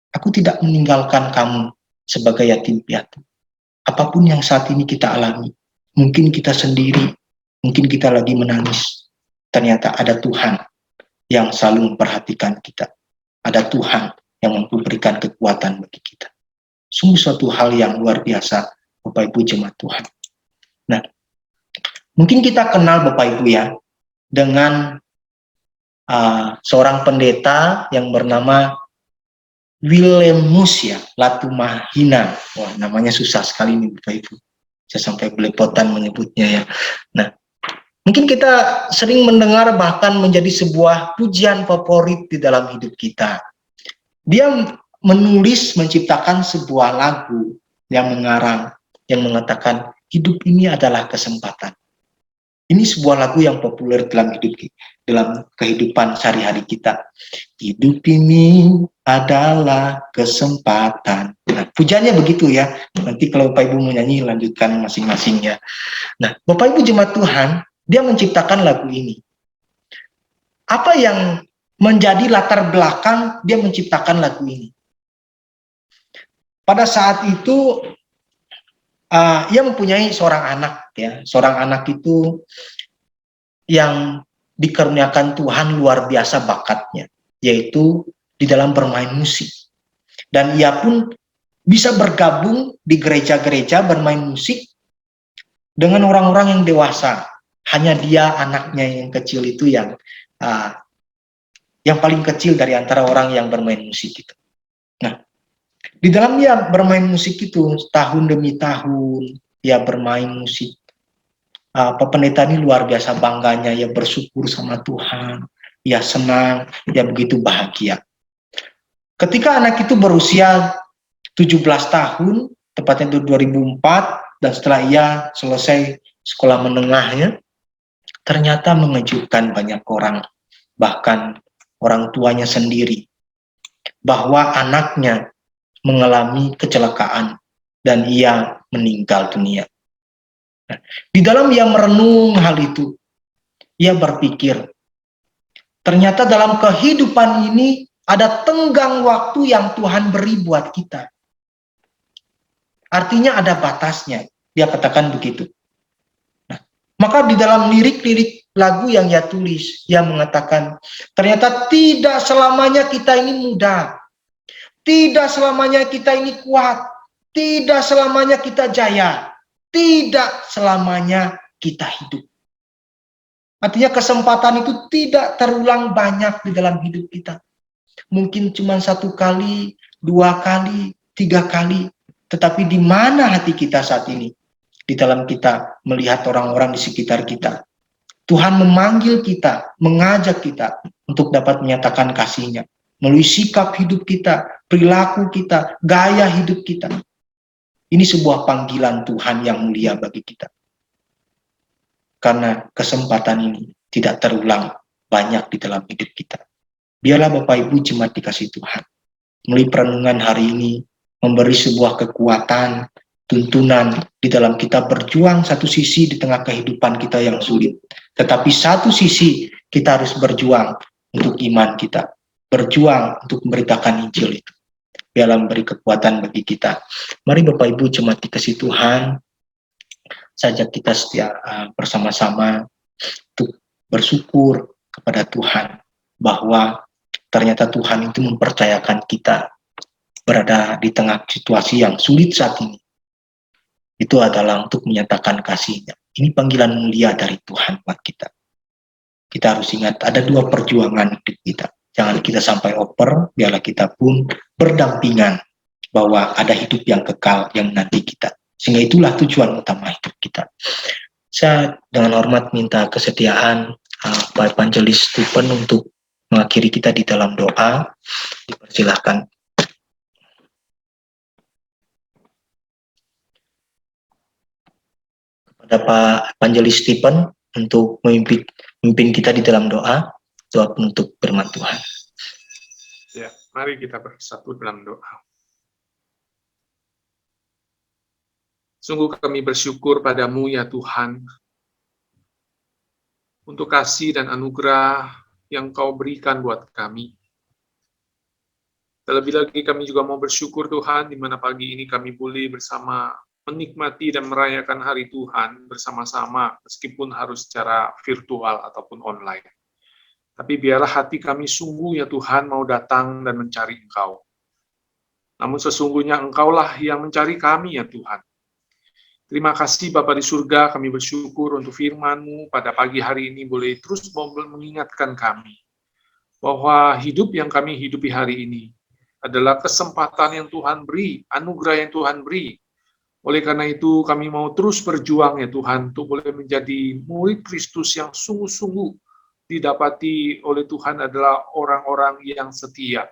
aku tidak meninggalkan kamu sebagai yatim piatu. Apapun yang saat ini kita alami, mungkin kita sendiri, mungkin kita lagi menangis. Ternyata ada Tuhan yang selalu memperhatikan kita. Ada Tuhan yang mampu berikan kekuatan bagi kita. Sungguh suatu hal yang luar biasa, Bapak Ibu jemaat Tuhan. Nah, mungkin kita kenal Bapak Ibu ya, dengan seorang pendeta yang bernama Wilhelmus ya, Latumahina. Wah, namanya susah sekali nih Bapak Ibu. Saya sampai belepotan menyebutnya ya. Nah, mungkin kita sering mendengar bahkan menjadi sebuah pujian favorit di dalam hidup kita. Dia menulis, menciptakan sebuah lagu yang mengarang, yang mengatakan hidup ini adalah kesempatan. Ini sebuah lagu yang populer dalam kehidupan sehari-hari kita. Hidup ini adalah kesempatan. Nah, pujiannya begitu ya. Nanti kalau Bapak Ibu mau nyanyi, lanjutkan masing-masing ya. Nah, Bapak Ibu jemaat Tuhan, dia menciptakan lagu ini. Apa yang menjadi latar belakang dia menciptakan lagu ini? Pada saat itu, ia mempunyai seorang anak ya. Seorang anak itu yang dikaruniakan Tuhan luar biasa bakatnya, yaitu di dalam bermain musik. Dan ia pun bisa bergabung di gereja-gereja bermain musik dengan orang-orang yang dewasa. Hanya dia anaknya yang kecil itu yang paling kecil dari antara orang yang bermain musik itu. Di dalam dia bermain musik itu tahun demi tahun, dia bermain musik. Pendeta ini luar biasa bangganya, ya bersyukur sama Tuhan, ya senang, ya begitu bahagia. Ketika anak itu berusia 17 tahun, tepatnya itu 2004, dan setelah ia selesai sekolah menengahnya, ternyata mengejutkan banyak orang, bahkan orang tuanya sendiri, bahwa anaknya mengalami kecelakaan dan ia meninggal dunia. Di dalam ia merenung hal itu, ia berpikir, ternyata dalam kehidupan ini ada tenggang waktu yang Tuhan beri buat kita. Artinya ada batasnya, dia katakan begitu. Nah, maka di dalam lirik-lirik lagu yang ia tulis, ia mengatakan, ternyata tidak selamanya kita ini muda, tidak selamanya kita ini kuat, tidak selamanya kita jaya, tidak selamanya kita hidup. Artinya kesempatan itu tidak terulang banyak di dalam hidup kita. Mungkin cuma 1 kali, 2 kali, 3 kali. Tetapi di mana hati kita saat ini? Di dalam kita melihat orang-orang di sekitar kita. Tuhan memanggil kita, mengajak kita untuk dapat menyatakan kasih-Nya. Melalui sikap hidup kita, perilaku kita, gaya hidup kita. Ini sebuah panggilan Tuhan yang mulia bagi kita. Karena kesempatan ini tidak terulang banyak di dalam hidup kita. Biarlah Bapak Ibu jemaat dikasih Tuhan, melalui perenungan hari ini, memberi sebuah kekuatan, tuntunan di dalam kita berjuang satu sisi di tengah kehidupan kita yang sulit. Tetapi satu sisi kita harus berjuang untuk iman kita, berjuang untuk memberitakan Injil itu. Biarlah memberi kekuatan bagi kita. Mari Bapak Ibu jemaat dikasih Tuhan, sajak kita bersama-sama untuk bersyukur kepada Tuhan bahwa ternyata Tuhan itu mempercayakan kita berada di tengah situasi yang sulit saat ini. Itu adalah untuk menyatakan kasih-Nya. Ini panggilan mulia dari Tuhan buat kita. Kita harus ingat ada 2 perjuangan hidup kita. Jangan kita sampai oper, biarlah kita pun berdampingan bahwa ada hidup yang kekal yang nanti kita. Sehingga itulah tujuan utama hidup kita. Saya dengan hormat minta kesediaan Pak Evangelis Stephen untuk mengakhiri kita di dalam doa. Dipersilahkan. Kepada Pak Evangelis Stephen untuk memimpin kita di dalam doa penutup firman Tuhan. Ya, mari kita bersatu dalam doa. Sungguh kami bersyukur padamu ya Tuhan, untuk kasih dan anugerah yang Kau berikan buat kami. Terlebih lagi kami juga mau bersyukur Tuhan, di mana pagi ini kami boleh bersama menikmati dan merayakan hari Tuhan bersama-sama, meskipun harus secara virtual ataupun online. Tapi biarlah hati kami sungguh ya Tuhan mau datang dan mencari Engkau. Namun sesungguhnya Engkaulah yang mencari kami ya Tuhan. Terima kasih Bapa di surga, kami bersyukur untuk firman-Mu pada pagi hari ini boleh terus mengingatkan kami bahwa hidup yang kami hidupi hari ini adalah kesempatan yang Tuhan beri, anugerah yang Tuhan beri. Oleh karena itu kami mau terus berjuang ya Tuhan untuk boleh menjadi murid Kristus yang sungguh-sungguh didapati oleh Tuhan adalah orang-orang yang setia,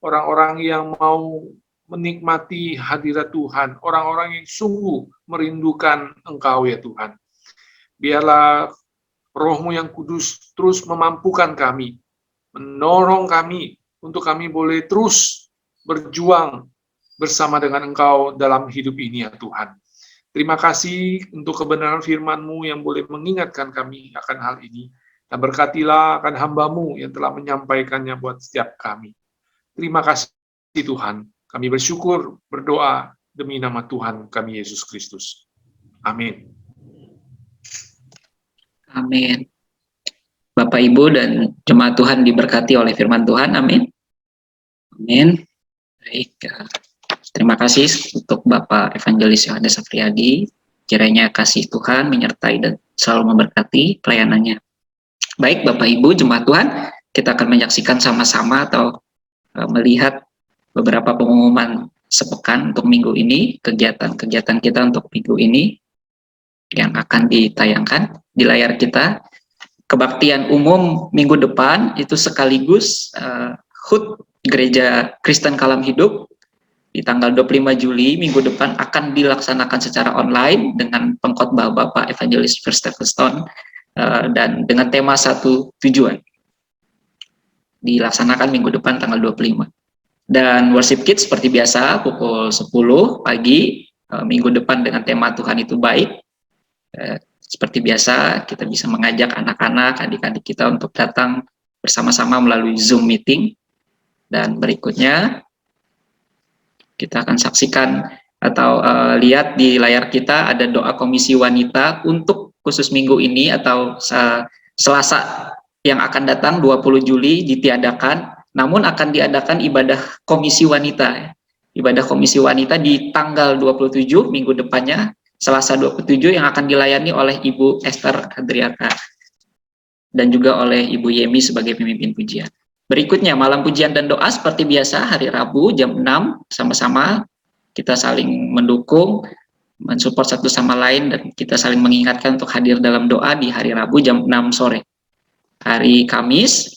orang-orang yang mau menikmati hadirat Tuhan, orang-orang yang sungguh merindukan Engkau ya Tuhan. Biarlah Roh-Mu yang kudus terus memampukan kami, mendorong kami untuk kami boleh terus berjuang bersama dengan Engkau dalam hidup ini ya Tuhan. Terima kasih untuk kebenaran firman-Mu yang boleh mengingatkan kami akan hal ini. Dan berkatilah akan hamba-Mu yang telah menyampaikannya buat setiap kami. Terima kasih Tuhan. Kami bersyukur, berdoa demi nama Tuhan kami Yesus Kristus. Amin. Amin. Bapak, Ibu, dan jemaat Tuhan diberkati oleh firman Tuhan. Amin. Amin. Baik. Terima kasih untuk Bapak Evangelis Yohanes Afriyadi. Kiranya kasih Tuhan menyertai dan selalu memberkati pelayanannya. Baik Bapak Ibu jemaat Tuhan, kita akan menyaksikan sama-sama atau melihat beberapa pengumuman sepekan untuk minggu ini, kegiatan-kegiatan kita untuk minggu ini yang akan ditayangkan di layar kita. Kebaktian umum minggu depan itu sekaligus HUT Gereja Kristen Kalam Hidup di tanggal 25 Juli minggu depan akan dilaksanakan secara online dengan pengkhotbah Bapak Evangelis Verstephenson dan dengan tema satu tujuan. Dilaksanakan minggu depan tanggal 25. Dan worship kids seperti biasa pukul 10 pagi minggu depan dengan tema Tuhan itu baik. Seperti biasa kita bisa mengajak anak-anak, adik-adik kita untuk datang bersama-sama melalui Zoom meeting. Dan berikutnya kita akan saksikan atau lihat di layar kita ada doa komisi wanita untuk khusus minggu ini atau Selasa yang akan datang 20 Juli ditiadakan. Namun akan diadakan ibadah komisi wanita. Ibadah komisi wanita di tanggal 27 minggu depannya, Selasa 27 yang akan dilayani oleh Ibu Esther Adriata dan juga oleh Ibu Yemi sebagai pemimpin pujian. Berikutnya malam pujian dan doa seperti biasa hari Rabu jam 6 sama-sama kita saling mendukung, mensupport satu sama lain dan kita saling mengingatkan untuk hadir dalam doa di hari Rabu jam 6 sore. Hari Kamis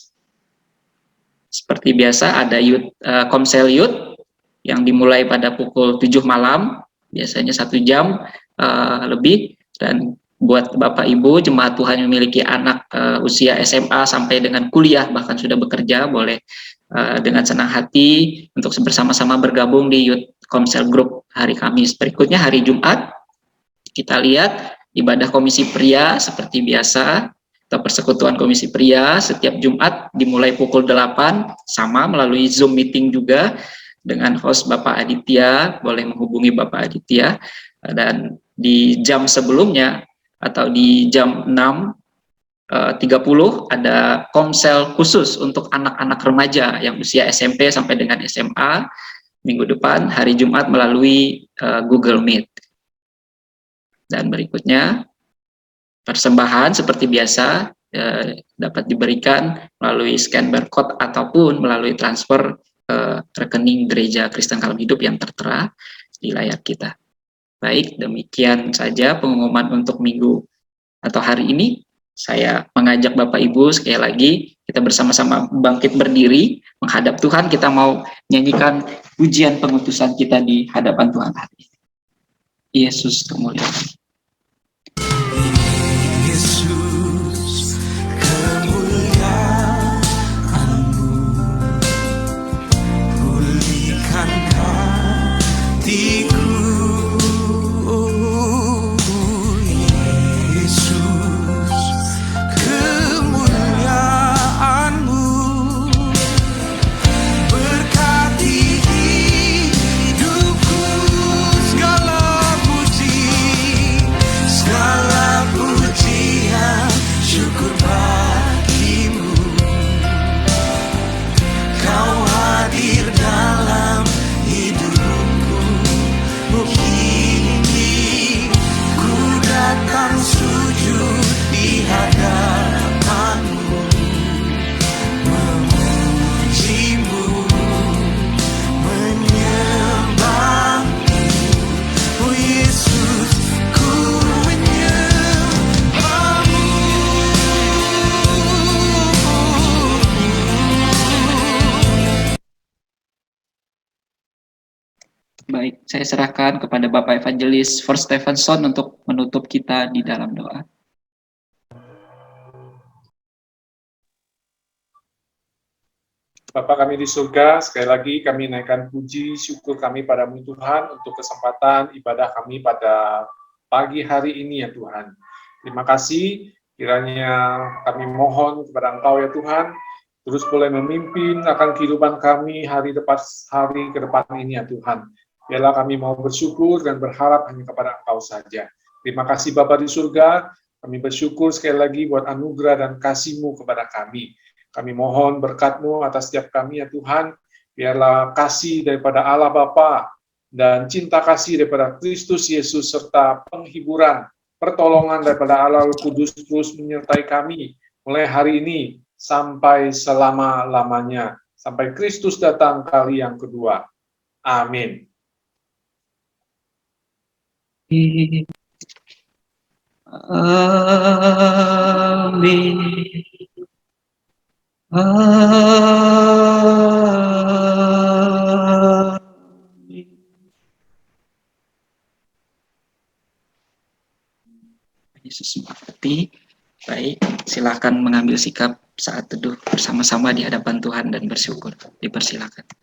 seperti biasa ada Komsel Youth yang dimulai pada pukul 7 malam, biasanya 1 jam lebih, dan buat Bapak Ibu jemaat Tuhan yang memiliki anak usia SMA sampai dengan kuliah bahkan sudah bekerja boleh dengan senang hati untuk bersama-sama bergabung di Youth Komsel Group hari Kamis. Berikutnya hari Jumat kita lihat ibadah komisi pria seperti biasa atau persekutuan komisi pria setiap Jumat dimulai pukul 8 sama melalui Zoom meeting juga dengan host Bapak Aditya, boleh menghubungi Bapak Aditya, dan di jam sebelumnya atau di jam 6.30 ada komsel khusus untuk anak-anak remaja yang usia SMP sampai dengan SMA minggu depan hari Jumat melalui Google Meet. Dan berikutnya persembahan seperti biasa dapat diberikan melalui scan barcode ataupun melalui transfer rekening Gereja Kristen Kalam Hidup yang tertera di layar kita. Baik, demikian saja pengumuman untuk minggu atau hari ini. Saya mengajak Bapak Ibu sekali lagi kita bersama-sama bangkit berdiri menghadap Tuhan. Kita mau nyanyikan pujian pengutusan kita di hadapan Tuhan hari ini. Yesus kemuliaan. Yesus, kemuliaan-Mu, pulihkan hatiku. Yesus, kemuliaan-Mu, berkati hidupku, segala pujian, syukur bagimu. Kau hadir dalam hidupku, kini ku datang sujud di hadapanmu, memujimu, menyembahmu. Oh Yesus, ku Baik, saya serahkan kepada Bapak Evangelis Verstephenson untuk menutup kita di dalam doa. Bapa kami di surga, sekali lagi kami naikkan puji syukur kami padamu Tuhan untuk kesempatan ibadah kami pada pagi hari ini ya Tuhan. Terima kasih, kiranya kami mohon kepada Engkau ya Tuhan, terus boleh memimpin akan kehidupan kami hari ke depan ini ya Tuhan. Biarlah kami mau bersyukur dan berharap hanya kepada Engkau saja. Terima kasih Bapa di surga, kami bersyukur sekali lagi buat anugerah dan kasih-Mu kepada kami. Kami mohon berkat-Mu atas setiap kami ya Tuhan, biarlah kasih daripada Allah Bapa dan cinta kasih daripada Kristus Yesus serta penghiburan, pertolongan daripada Allah Roh Kudus terus menyertai kami mulai hari ini sampai selama-lamanya, sampai Kristus datang kali yang kedua. Amin. Amin. Amin. Yesus mengerti. Baik, silakan mengambil sikap saat teduh bersama-sama di hadapan Tuhan dan bersyukur. Dipersilakan.